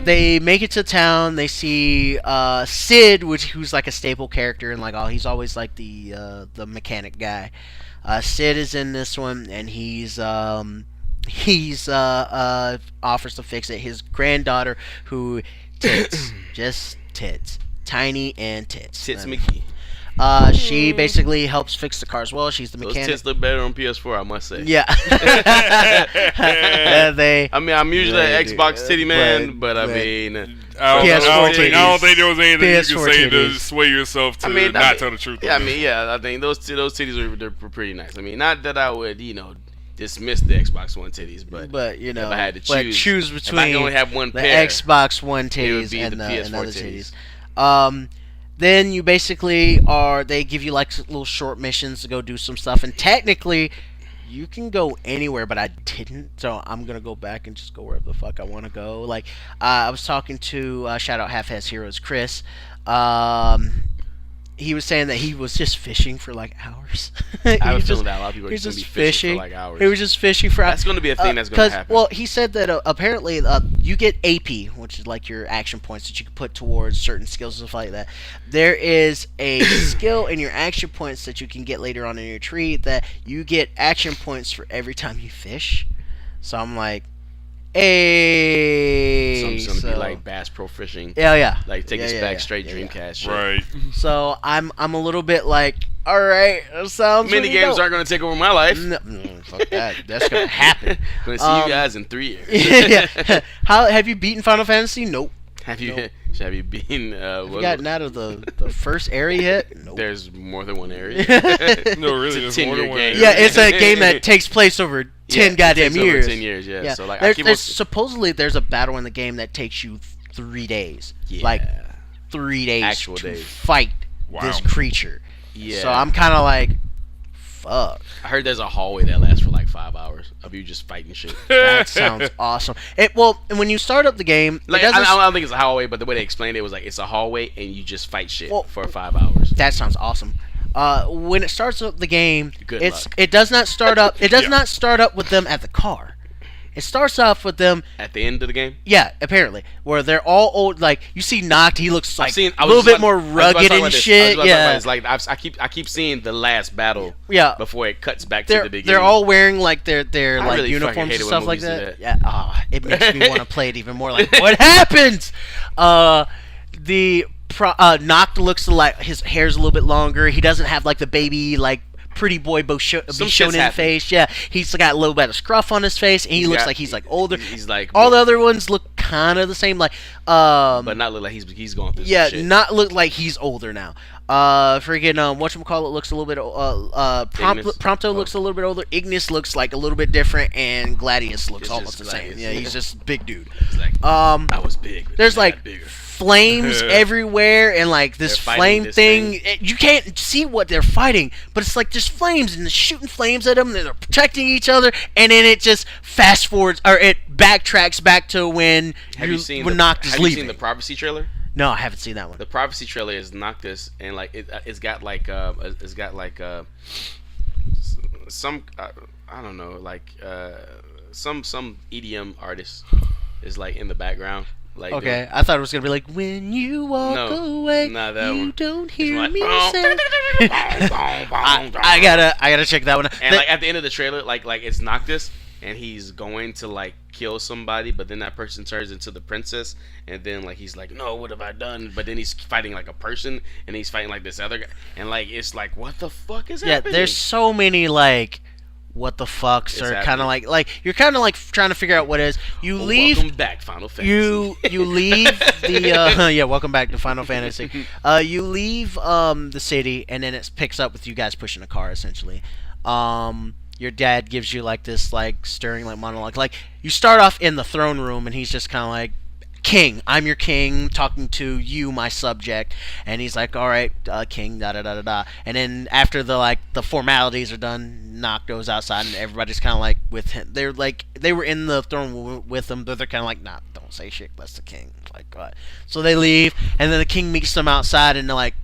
Speaker 2: They make it to town. They see Sid, who's like a staple character, and like he's always like the mechanic guy. Sid is in this one, and he's offers to fix it. His granddaughter, who tits, just tits, tiny and tits.
Speaker 1: Tits McGee.
Speaker 2: She basically helps fix the car as well. She's the mechanic.
Speaker 1: Those tits look better on PS4, I must say.
Speaker 2: Yeah.
Speaker 1: I mean, I'm usually an Xbox titty man, but I mean,
Speaker 3: I don't think there was anything you can say to sway yourself to not tell the truth.
Speaker 1: Yeah, I think those titties they're pretty nice. I mean, not that I would, dismiss the Xbox One titties, but if I had to choose
Speaker 2: between
Speaker 1: if I could only have one
Speaker 2: the
Speaker 1: pair,
Speaker 2: Xbox One titties and the PS4 titties. Then you basically they give you like little short missions to go do some stuff, and technically you can go anywhere, but I didn't, so I'm gonna go back and just go wherever the fuck I want to go. Like I was talking to shout out Half-Ass Heroes Chris. he was saying that he was just fishing for like hours.
Speaker 1: I have a feeling that a lot of people are
Speaker 2: He's
Speaker 1: just gonna be
Speaker 2: just
Speaker 1: fishing
Speaker 2: fishing
Speaker 1: for like hours.
Speaker 2: He was just fishing for.
Speaker 1: That's gonna be a thing that's gonna happen.
Speaker 2: Well, he said that apparently you get AP, which is like your action points that you can put towards certain skills and stuff like that. There is a skill in your action points that you can get later on in your tree that you get action points for every time you fish. So I'm like, hey.
Speaker 1: So I'm just gonna be like Bass Pro Fishing.
Speaker 2: Yeah.
Speaker 1: Like take us back straight Dreamcast shit.
Speaker 3: Right.
Speaker 2: So I'm a little bit like, all right, that sounds.
Speaker 1: Mini games aren't gonna take over my life.
Speaker 2: No, fuck that. That's gonna happen.
Speaker 1: Gonna see you guys in 3 years.
Speaker 2: Yeah. How have you beaten Final Fantasy? Nope.
Speaker 1: Have you been?
Speaker 2: Have you gotten out of the first area yet? Nope.
Speaker 1: There's more than one area.
Speaker 3: No, really,
Speaker 1: It's
Speaker 3: there's
Speaker 1: a
Speaker 3: more
Speaker 1: 10-year
Speaker 3: than one.
Speaker 1: game.
Speaker 2: Yeah, it's a game that takes place over 10
Speaker 1: it
Speaker 2: goddamn
Speaker 1: takes over
Speaker 2: years.
Speaker 1: 10 years, yeah. So like,
Speaker 2: there's supposedly there's a battle in the game that takes you 3 days.
Speaker 1: Yeah.
Speaker 2: Like 3 days
Speaker 1: Actual
Speaker 2: to
Speaker 1: days.
Speaker 2: fight
Speaker 3: Wow.
Speaker 2: this creature.
Speaker 1: Yeah.
Speaker 2: So I'm kind of like, fuck.
Speaker 1: I heard there's a hallway that lasts for like 5 hours of you just fighting shit.
Speaker 2: That sounds awesome. Well, when you start up the game,
Speaker 1: Like
Speaker 2: it doesn't.
Speaker 1: I don't think it's a hallway, but the way they explained it was like it's a hallway and you just fight shit
Speaker 2: Well,
Speaker 1: for 5 hours.
Speaker 2: That sounds awesome. When it starts up the game,
Speaker 1: Good luck.
Speaker 2: it does not start up. It does
Speaker 3: Yeah.
Speaker 2: not start up with them at the car. It starts off with them.
Speaker 1: At the end of the game,
Speaker 2: Yeah, apparently, where they're all old. Like you see, Noct, he looks like
Speaker 1: I
Speaker 2: a
Speaker 1: was
Speaker 2: little
Speaker 1: just
Speaker 2: bit
Speaker 1: about-
Speaker 2: more
Speaker 1: I was about to
Speaker 2: rugged
Speaker 1: talk about
Speaker 2: and
Speaker 1: this.
Speaker 2: shit. Yeah,
Speaker 1: It's like I keep seeing the last battle.
Speaker 2: Yeah.
Speaker 1: Before it cuts back to
Speaker 2: they're
Speaker 1: the beginning.
Speaker 2: they're all wearing like their
Speaker 1: I
Speaker 2: like
Speaker 1: really fucking
Speaker 2: uniforms
Speaker 1: hate
Speaker 2: and
Speaker 1: it when
Speaker 2: stuff like
Speaker 1: movies do
Speaker 2: that.
Speaker 1: that.
Speaker 2: Yeah, it makes me want to play it even more. Like, what happens? Noct looks like his hair's a little bit longer. He doesn't have like the baby like pretty boy
Speaker 1: Some shit's
Speaker 2: Bishonen
Speaker 1: happening.
Speaker 2: face. Yeah, he's got a little bit of scruff on his face, and he looks like he's like older.
Speaker 1: He's like
Speaker 2: All the other ones look kind of the same, like
Speaker 1: but not look like he's going through.
Speaker 2: yeah,
Speaker 1: some shit.
Speaker 2: not look like he's older now. Freaking whatchamacallit looks a little bit
Speaker 1: Ignis.
Speaker 2: Prompto looks a little bit older. Ignis looks like a little bit different, and Gladius looks
Speaker 1: It's
Speaker 2: almost
Speaker 1: just
Speaker 2: the same.
Speaker 1: Gladius.
Speaker 2: Yeah, he's just a big dude.
Speaker 1: It's like I was big. But
Speaker 2: There's
Speaker 1: then I got
Speaker 2: like
Speaker 1: bigger.
Speaker 2: flames everywhere, and like this
Speaker 1: They're fighting
Speaker 2: flame
Speaker 1: this
Speaker 2: thing. You can't see what they're fighting, but it's like just flames, and they're shooting flames at them, and they're protecting each other, and then it just fast forwards, or it backtracks back to when
Speaker 1: Have you seen
Speaker 2: Noct is
Speaker 1: Have you
Speaker 2: leaving.
Speaker 1: seen the Prophecy trailer?
Speaker 2: No, I haven't seen that one.
Speaker 1: The Prophecy trailer is Noctis, and like it's got like some I don't know, like some EDM artist is like in the background. Like
Speaker 2: Okay, I thought it was gonna be like when you walk away,
Speaker 1: nah, that
Speaker 2: you
Speaker 1: one.
Speaker 2: don't hear
Speaker 1: like,
Speaker 2: me
Speaker 1: "Boom,
Speaker 2: say.
Speaker 1: boom,
Speaker 2: I gotta check that one.
Speaker 1: And like at the end of the trailer, like it's Noctis, and he's going to like kill somebody, but then that person turns into the princess, and then like he's like, no, what have I done? But then he's fighting like a person, and he's fighting like this other guy, and like it's like, what the fuck is happening?
Speaker 2: There's so many like what the fucks
Speaker 1: It's
Speaker 2: are kind
Speaker 1: happening.
Speaker 2: of like you're kind of like trying to figure out what it is. You leave.
Speaker 1: Welcome back, Final Fantasy.
Speaker 2: You leave the yeah, welcome back to Final Fantasy. You leave the city, and then it picks up with you guys pushing a car essentially. Your dad gives you like this like stirring like monologue. Like you start off in the throne room, and he's just kind of like, king, I'm your king, talking to you, my subject. And he's like, all right, king, da da da da da. And then after the formalities are done, Noct goes outside, and everybody's kind of like with him. They're like, they were in the throne room with him, but they're kind of like, nah, don't say shit, that's the king. Like, God. So they leave, and then the king meets them outside, and they're like,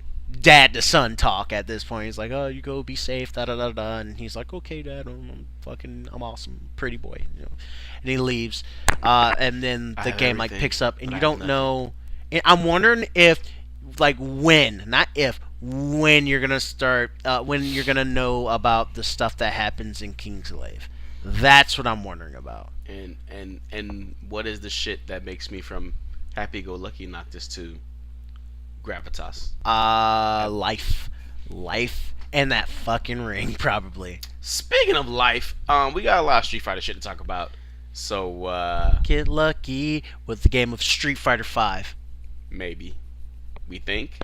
Speaker 2: dad to son talk at this point. He's like, oh, you go be safe, da da da da. And he's like, okay, dad, I'm awesome, pretty boy, you know. And he leaves, and then the
Speaker 1: have
Speaker 2: game like
Speaker 1: everything,
Speaker 2: picks up, and
Speaker 1: but
Speaker 2: you
Speaker 1: I
Speaker 2: don't
Speaker 1: have
Speaker 2: know. And I'm wondering if, like, when, not if, when you're gonna start, when you're gonna know about the stuff that happens in Kingslave. That's what I'm wondering about.
Speaker 1: And what is the shit that makes me from happy-go-lucky Noctis to gravitas?
Speaker 2: Life, and that fucking ring, probably.
Speaker 1: Speaking of life, we got a lot of Street Fighter shit to talk about. So
Speaker 2: Get lucky with the game of Street Fighter 5.
Speaker 1: maybe we think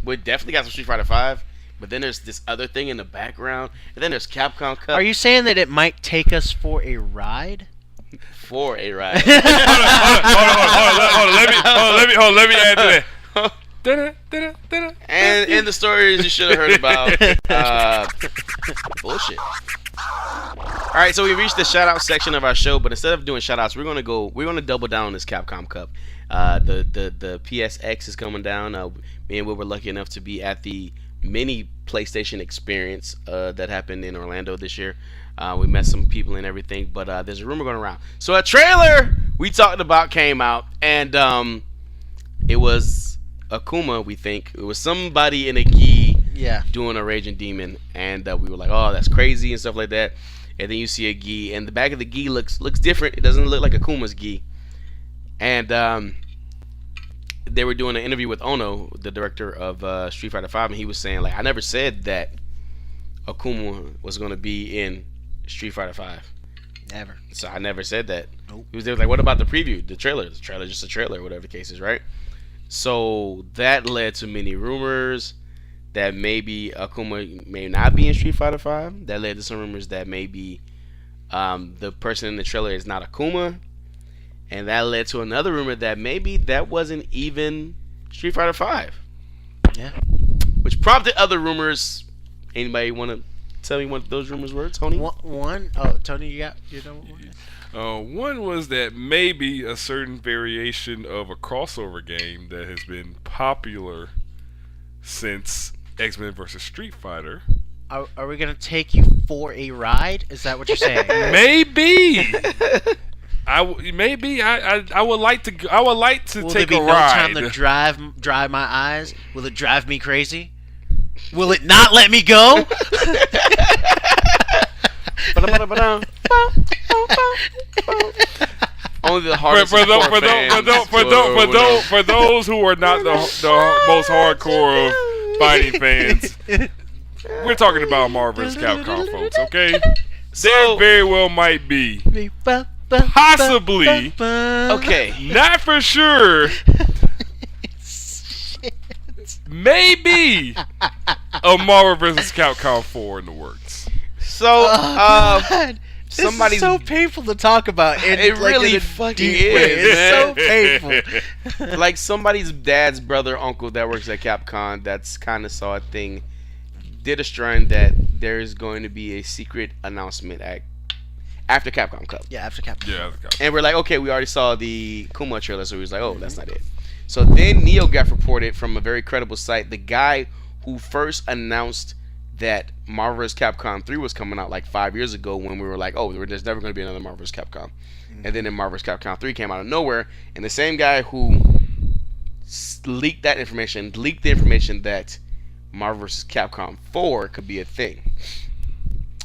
Speaker 1: we definitely got some Street Fighter 5, but then there's this other thing in the background, and then there's Capcom Cup
Speaker 2: Are you saying that it might take us for a ride?
Speaker 1: for a ride.
Speaker 3: Hold on, let me add to that.
Speaker 1: And the stories you should have heard about. Bullshit. All right, so we reached the shout out section of our show, but instead of doing shout outs, we're gonna double down on this Capcom Cup. The PSX is coming down. Me and Will were lucky enough to be at the mini PlayStation experience that happened in Orlando this year. We met some people and everything, but there's a rumor going around. So a trailer we talked about came out, and it was Akuma. We think it was somebody in a gi doing a raging demon, and we were like, oh, that's crazy and stuff like that. And then you see a gi, and the back of the gi looks different. It doesn't look like Akuma's gi. And they were doing an interview with Ono, the director of Street Fighter 5, and he was saying, like, I never said that Akuma was going to be in Street Fighter 5.
Speaker 2: Never.
Speaker 1: So I never said that.
Speaker 2: Nope.
Speaker 1: He was there like, what about the preview, the trailer? The trailer just a trailer, whatever the case is, right? So that led to many rumors that maybe Akuma may not be in Street Fighter 5. That led to some rumors that maybe the person in the trailer is not Akuma. And that led to another rumor that maybe that wasn't even Street Fighter 5.
Speaker 2: Yeah.
Speaker 1: Which prompted other rumors. Anybody want to tell me what those rumors were, Tony?
Speaker 2: Tony, you know one?
Speaker 3: One was that maybe a certain variation of a crossover game that has been popular since X-Men vs. Street Fighter.
Speaker 2: Are we gonna take you for a ride? Is that what you're saying?
Speaker 3: Maybe. I would like to. I would like to
Speaker 2: Will
Speaker 3: take
Speaker 2: there be
Speaker 3: a
Speaker 2: no
Speaker 3: ride.
Speaker 2: time to dry my eyes? Will it drive me crazy? Will it not let me go?
Speaker 1: Only the hardest
Speaker 3: for those who are not the most hardcore of fighting fans, we're talking about Marvel vs. Capcom, folks. Okay, there very well might be, possibly,
Speaker 1: okay,
Speaker 3: not for sure, maybe a Marvel vs. Capcom 4 in the works.
Speaker 1: So,
Speaker 2: God.
Speaker 1: somebody's
Speaker 2: This is so painful to talk about.
Speaker 1: It really fucking is,
Speaker 2: It's
Speaker 1: man.
Speaker 2: so painful.
Speaker 1: like somebody's dad's brother, uncle that works at Capcom that's kind of saw a thing, did a strand that there's going to be a secret announcement after Capcom Cup.
Speaker 2: Yeah, after Capcom.
Speaker 3: Yeah, that's Capcom.
Speaker 1: And we're like, okay, we already saw the Kuma trailer, so we was like, oh, that's not it. So then NeoGaf reported from a very credible site, the guy who first announced that Marvel vs. Capcom 3 was coming out like 5 years ago when we were like, oh, there's never going to be another Marvel vs. Capcom. And then Marvel vs. Capcom 3 came out of nowhere, and the same guy who leaked the information that Marvel vs. Capcom 4 could be a thing.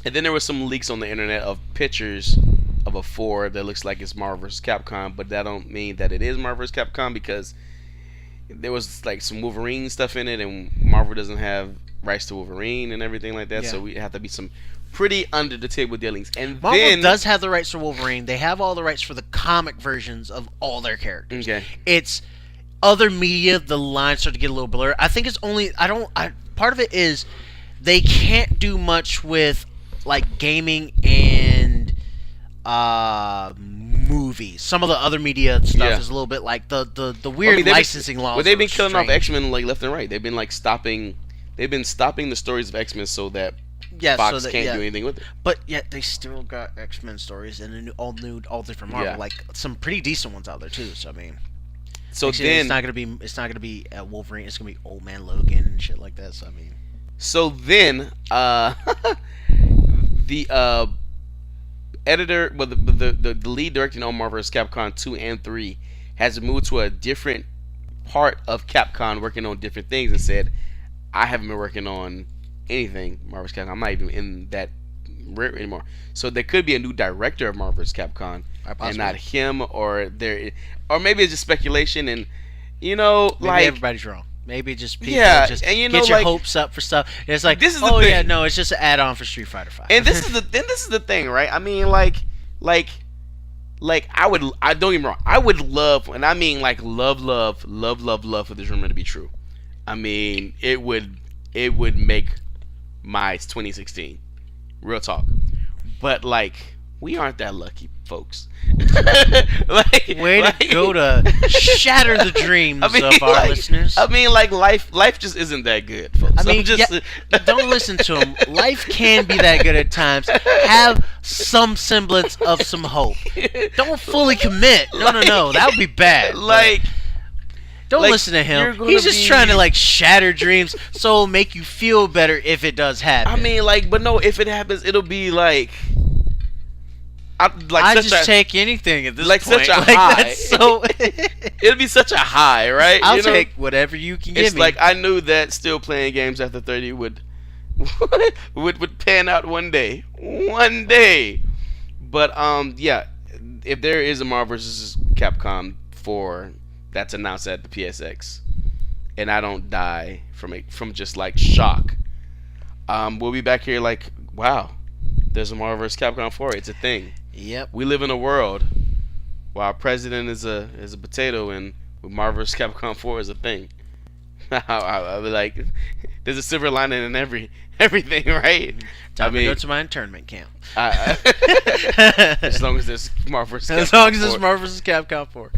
Speaker 1: And then there was some leaks on the internet of pictures of a 4 that looks like it's Marvel vs. Capcom, but that don't mean that it is Marvel vs. Capcom because there was like some Wolverine stuff in it, and Marvel doesn't have rights to Wolverine and everything like that, so we have to be some pretty under the table dealings. And
Speaker 2: Marvel
Speaker 1: then
Speaker 2: does have the rights to Wolverine. They have all the rights for the comic versions of all their characters.
Speaker 1: Okay.
Speaker 2: It's other media. The lines start to get a little blurred. I think it's only part of it is they can't do much with like gaming and movies. Some of the other media stuff is a little bit like the weird licensing laws.
Speaker 1: Well, they've been killing off
Speaker 2: strange.
Speaker 1: X-Men like left and right. They've been like stopping the stories of X-Men so that Fox can't do anything with it.
Speaker 2: But yet they still got X-Men stories and all different Marvel, like some pretty decent ones out there too. So I mean,
Speaker 1: so
Speaker 2: actually,
Speaker 1: then
Speaker 2: it's not gonna be Wolverine. It's gonna be Old Man Logan and shit like that. So I mean,
Speaker 1: the editor, well, the lead directing on Marvel vs. Capcom 2 and 3 has moved to a different part of Capcom, working on different things, and said, I haven't been working on anything Marvel vs. Capcom. I'm not even in that anymore. So there could be a new director of Marvel vs. Capcom, and not him, or maybe it's just speculation, and
Speaker 2: maybe everybody's wrong. Maybe just people just
Speaker 1: and
Speaker 2: get your hopes up for stuff. And it's like,
Speaker 1: this is the thing.
Speaker 2: Yeah, no, it's just an add-on for Street Fighter 5.
Speaker 1: And this is the thing, right? I mean, like I don't get me wrong. I would love, and I mean like love for this rumor to be true. I mean, it would make my 2016, real talk. But like We aren't that lucky, folks.
Speaker 2: Way to go to shatter the dreams of our listeners.
Speaker 1: I mean, like life just isn't that good, folks.
Speaker 2: I mean, don't listen to them. Life can be that good at times. Have some semblance of some hope. Don't fully commit. No. That would be bad. Don't listen to him. He's just trying to shatter dreams, so it'll make you feel better if it does happen.
Speaker 1: I mean, but no, if it happens, it'll be
Speaker 2: I just take anything at this point.
Speaker 1: Such a high.
Speaker 2: That's so.
Speaker 1: It'll be such a high, right?
Speaker 2: I'll take whatever you can give me.
Speaker 1: It's I knew that still playing games after 30 would pan out one day. One day. But yeah, if there is a Marvel vs. Capcom 4 that's announced at the PSX, and I don't die from just shock, we'll be back here wow, there's a Marvel vs. Capcom 4. It's a thing.
Speaker 2: Yep.
Speaker 1: We live in a world where our president is a potato, and Marvel vs. Capcom 4 is a thing. I'll be there's a silver lining in everything, right?
Speaker 2: Time to go to my internment camp.
Speaker 1: As long as there's Marvel vs. Capcom 4.
Speaker 2: As long as there's Marvel vs. Capcom 4.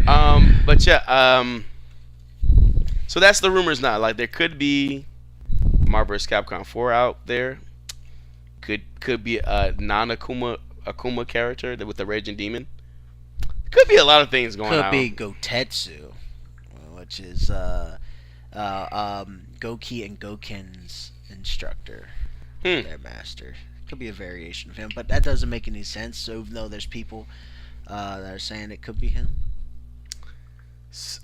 Speaker 1: But yeah, so that's the rumors now. There could be Marvel vs. Capcom 4 out there. Could be a non-Akuma character with the Raging Demon. Could be a lot of things going on.
Speaker 2: Could be Gotetsu, which is Goki and Goken's instructor, their master. Could be a variation of him, but that doesn't make any sense. So even though there's people that are saying it could be him, it's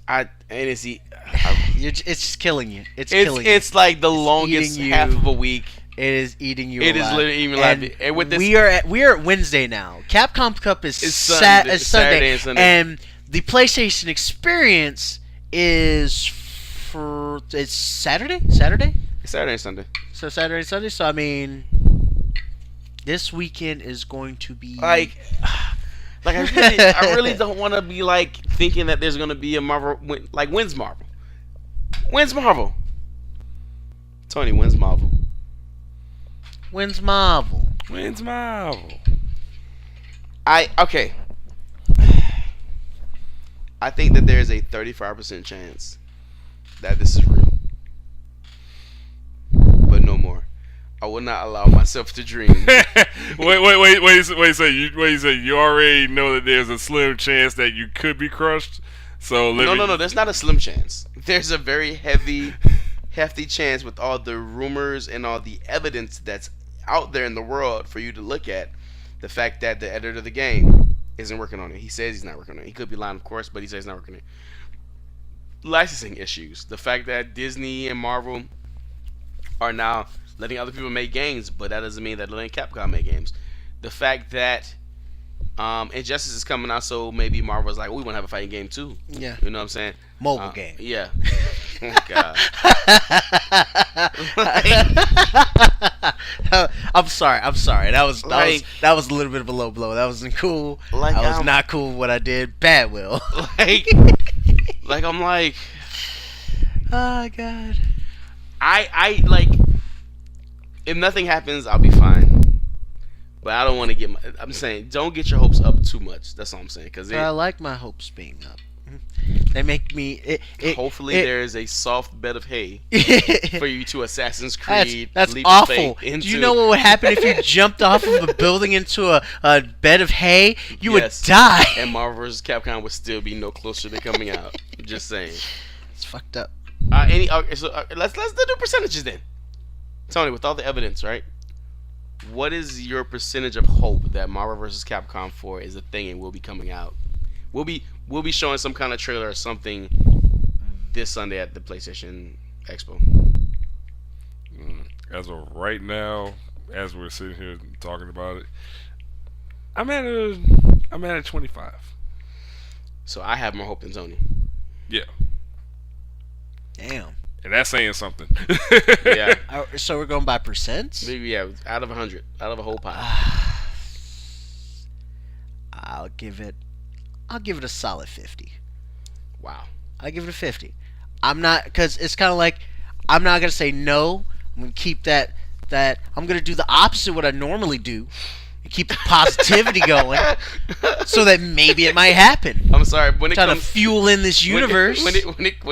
Speaker 2: just killing you. It's killing you.
Speaker 1: It's the longest half of a week.
Speaker 2: It is eating you.
Speaker 1: It is literally eating alive. And with this,
Speaker 2: we are at Wednesday now. Capcom Cup is Sunday,
Speaker 1: and Sunday,
Speaker 2: and the PlayStation Experience is it's Saturday. Saturday.
Speaker 1: It's Saturday and Sunday.
Speaker 2: So Saturday and Sunday. So I mean, this weekend is going to be
Speaker 1: I really don't want to be thinking that there's going to be a Marvel. When's Marvel? When's Marvel? Tony, when's Marvel?
Speaker 2: When's Marvel?
Speaker 3: When's Marvel?
Speaker 1: Okay. I think that there's a 35% chance that this is real, but no more. I will not allow myself to dream.
Speaker 3: wait. So you already know that there's a slim chance that you could be crushed. So
Speaker 1: no. There's not a slim chance. There's a very hefty chance with all the rumors and all the evidence that's out there in the world for you to look at. The fact that the editor of the game isn't working on it. He says he's not working on it. He could be lying, of course, but he says he's not working on it. Licensing issues. The fact that Disney and Marvel are now letting other people make games, but that doesn't mean that letting Capcom make games. The fact that Injustice is coming out, so maybe Marvel's we want to have a fighting game too.
Speaker 2: Yeah.
Speaker 1: You know what I'm saying?
Speaker 2: Mobile game.
Speaker 1: Yeah. Oh God.
Speaker 2: I'm sorry. That was a little bit of a low blow. That wasn't cool. That was not cool what I did. Bad will.
Speaker 1: I'm
Speaker 2: oh God.
Speaker 1: I if nothing happens, I'll be fine. But I don't want to I'm saying don't get your hopes up too much. That's all I'm saying.
Speaker 2: I like my hopes being up. They make me.
Speaker 1: Hopefully, there is a soft bed of hay for you to Assassin's Creed.
Speaker 2: That's awful. Do you know what would happen if you jumped off of a building into a bed of hay? You would die.
Speaker 1: And Marvel vs. Capcom would still be no closer to coming out. Just saying.
Speaker 2: It's fucked up.
Speaker 1: Let's do percentages then. Tony, with all the evidence, right? What is your percentage of hope that Marvel vs. Capcom 4 is a thing and will be coming out? We'll be showing some kind of trailer or something this Sunday at the PlayStation Expo.
Speaker 3: As of right now, as we're sitting here talking about it, I'm at a 25.
Speaker 1: So I have more hope than Tony.
Speaker 3: Yeah.
Speaker 2: Damn.
Speaker 3: And that's saying something.
Speaker 1: Yeah.
Speaker 2: So we're going by percents?
Speaker 1: Maybe, yeah, out of 100, out of a whole pile.
Speaker 2: I'll give it a solid 50.
Speaker 1: Wow.
Speaker 2: I'll give it a 50. I'm not, because it's kind of like, I'm not going to say no. I'm going to keep that I'm going to do the opposite of what I normally do. keep the positivity going, so that maybe it might happen.
Speaker 1: I'm sorry, when it
Speaker 2: Trying
Speaker 1: comes
Speaker 2: to fuel in this universe.
Speaker 1: when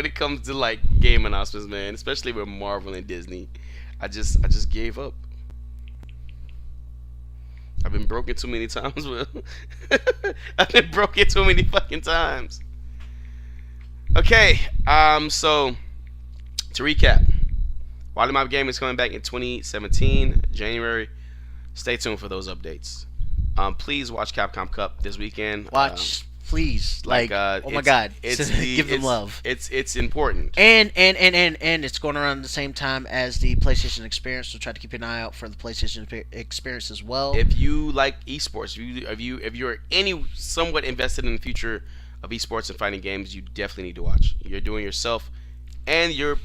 Speaker 1: it comes to like game announcements, man, especially with Marvel and Disney, I just gave up. I've been broken too many times, Will. I've been broken too many fucking times. Okay, so to recap, Wollie Mopped Game is coming back in 2017, January. Stay tuned for those updates. Please watch Capcom Cup this weekend.
Speaker 2: Watch, please. Oh my God, give them love.
Speaker 1: It's important.
Speaker 2: And it's going around the same time as the PlayStation Experience, so try to keep an eye out for the PlayStation Experience as well.
Speaker 1: If you like esports, if you're any somewhat invested in the future of esports and fighting games, you definitely need to watch. You're doing yourself and your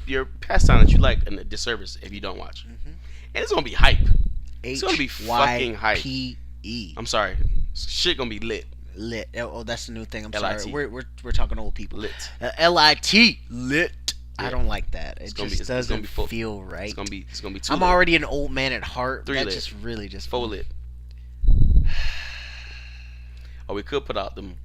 Speaker 1: pastime that you like a disservice if you don't watch. And it's gonna be hype. It's gonna be fucking hype.
Speaker 2: H-Y-P-E.
Speaker 1: I'm sorry, shit gonna be lit.
Speaker 2: Lit. Oh, that's the new thing. I'm
Speaker 1: L-I-T.
Speaker 2: sorry. We're talking old people.
Speaker 1: Lit.
Speaker 2: L-I-T. Lit.
Speaker 1: Yeah.
Speaker 2: I don't like that. It
Speaker 1: gonna
Speaker 2: just
Speaker 1: be- it's gonna
Speaker 2: doesn't
Speaker 1: be full.
Speaker 2: feel right.
Speaker 1: It's gonna be too.
Speaker 2: I'm
Speaker 1: lit.
Speaker 2: already an old man at heart.
Speaker 1: 3
Speaker 2: That
Speaker 1: lit.
Speaker 2: just really just
Speaker 1: 4 lit. Or we could put out them.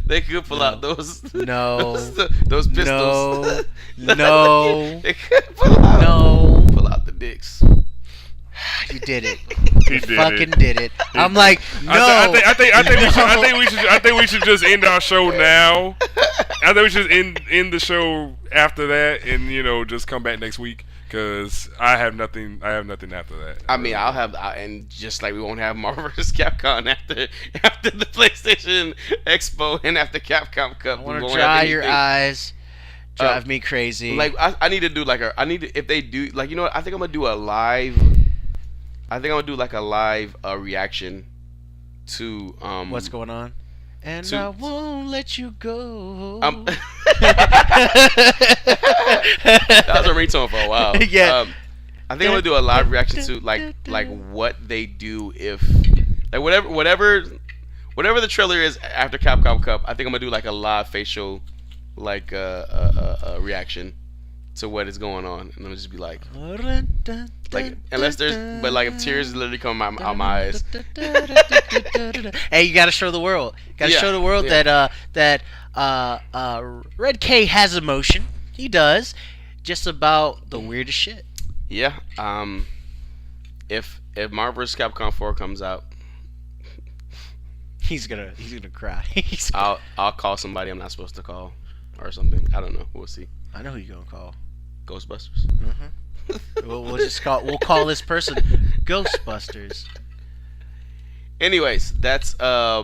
Speaker 1: They could pull out those.
Speaker 2: No.
Speaker 1: those pistols.
Speaker 2: No.
Speaker 1: They could pull out the dicks.
Speaker 2: You did it.
Speaker 3: He did
Speaker 2: Fucking
Speaker 3: it.
Speaker 2: did it. I'm like, no.
Speaker 3: I think we should just end our show now. I think we should end the show after that, and just come back next week because I have nothing after that.
Speaker 1: I mean, and just like we won't have Marvel vs. Capcom after the PlayStation Expo and after Capcom Cup.
Speaker 2: I want
Speaker 1: we
Speaker 2: to
Speaker 1: won't have
Speaker 2: dry your
Speaker 1: anything.
Speaker 2: eyes. Drive me crazy.
Speaker 1: Like I need to do like if they do like what, I think I'm gonna do a live. I think I'm gonna do like a live reaction to
Speaker 2: what's going on. And
Speaker 1: to-
Speaker 2: I won't let you go.
Speaker 1: That was a ringtone for a while.
Speaker 2: Yeah.
Speaker 1: I think I'm gonna do a live reaction to like what they do if like whatever the trailer is after Capcom Cup. I think I'm gonna do like a live facial like a reaction to what is going on, and I'll just be like unless there's if tears literally come out my eyes.
Speaker 2: Hey, you gotta show the world. Show the world that Red K has emotion. He does, just about the weirdest shit.
Speaker 1: Yeah. If Marvel vs. Capcom 4 comes out,
Speaker 2: he's gonna cry.
Speaker 1: I'll call somebody I'm not supposed to call or something. I don't know. We'll see.
Speaker 2: I know who you're gonna call.
Speaker 1: Ghostbusters.
Speaker 2: We'll call this person Ghostbusters.
Speaker 1: Anyways, that's
Speaker 2: I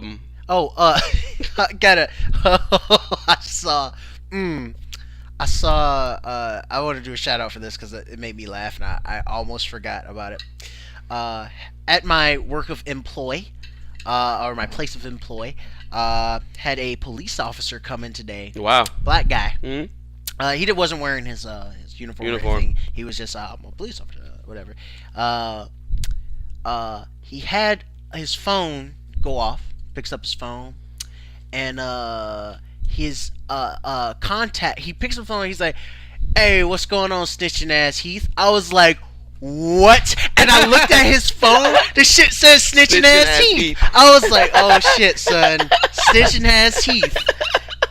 Speaker 2: want to do a shout out for this because it made me laugh and I almost forgot about it. At my work of employ, or my place of employ, had a police officer come in today.
Speaker 1: wow.
Speaker 2: Black guy.
Speaker 1: Mm-hmm.
Speaker 2: He wasn't wearing his uniform. Or anything. He was just I'm a police officer, whatever. He had his phone go off. Picks up his phone, and his contact. He picks up the phone. And he's like, "Hey, what's going on, snitching ass Heath?" I was like, "What?" And I looked at his phone. The shit says snitching ass Heath. I was like, "Oh shit, son, snitching ass Heath."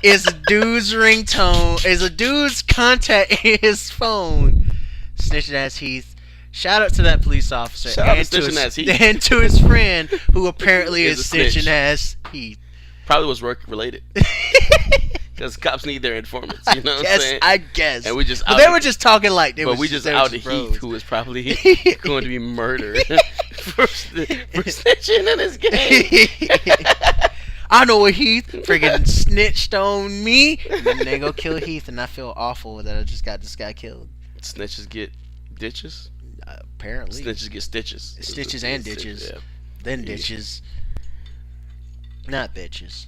Speaker 2: Is a dude's ringtone, is a dude's contact in his phone. Snitching ass Heath. Shout out to that police officer and to his friend who apparently is snitching ass Heath.
Speaker 1: Probably was work related. Because cops need their informants, you know what I'm saying?
Speaker 2: I guess.
Speaker 1: And we just
Speaker 2: they were just talking like they
Speaker 1: but
Speaker 2: was,
Speaker 1: we just
Speaker 2: they
Speaker 1: outed
Speaker 2: bros.
Speaker 1: Heath, who was probably going to be murdered for snitching in this game.
Speaker 2: I know what Heath friggin' snitched on me, and then they go kill Heath, and I feel awful that I just got this guy killed.
Speaker 1: Snitches get ditches.
Speaker 2: Apparently,
Speaker 1: Snitches get stitches.
Speaker 2: Stitches and ditches,
Speaker 1: yeah.
Speaker 2: then ditches, not bitches.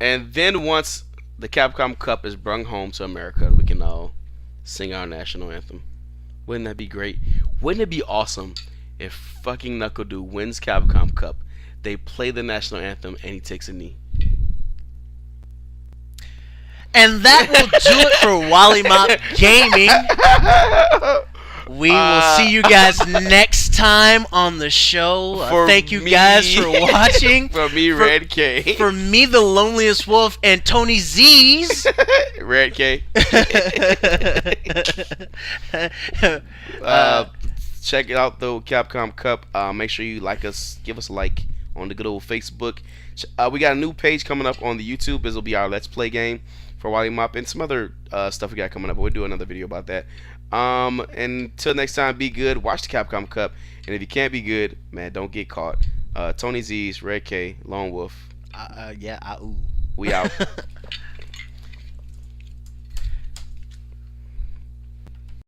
Speaker 1: And then once the Capcom Cup is brung home to America, we can all sing our national anthem. Wouldn't that be great? Wouldn't it be awesome if fucking Knuckle Dude wins Capcom Cup? They play the national anthem and he takes a knee.
Speaker 2: And that will do it for Wollie Mopped Gaming. We will see you guys next time on the show. Thank you guys for watching.
Speaker 1: For me, Red K.
Speaker 2: For me, the loneliest wolf, and Tony Z's.
Speaker 1: Red K. Check out the Capcom Cup. Make sure you like us. Give us a like on the good old Facebook. We got a new page coming up on the YouTube. This will be our Let's Play game for Wollie Mopped and some other stuff we got coming up. But we'll do another video about that. And until next time, be good. Watch the Capcom Cup. And if you can't be good, man, don't get caught. Tony Z's, Red K, Lone Wolf.
Speaker 2: Yeah, ooh.
Speaker 1: We out.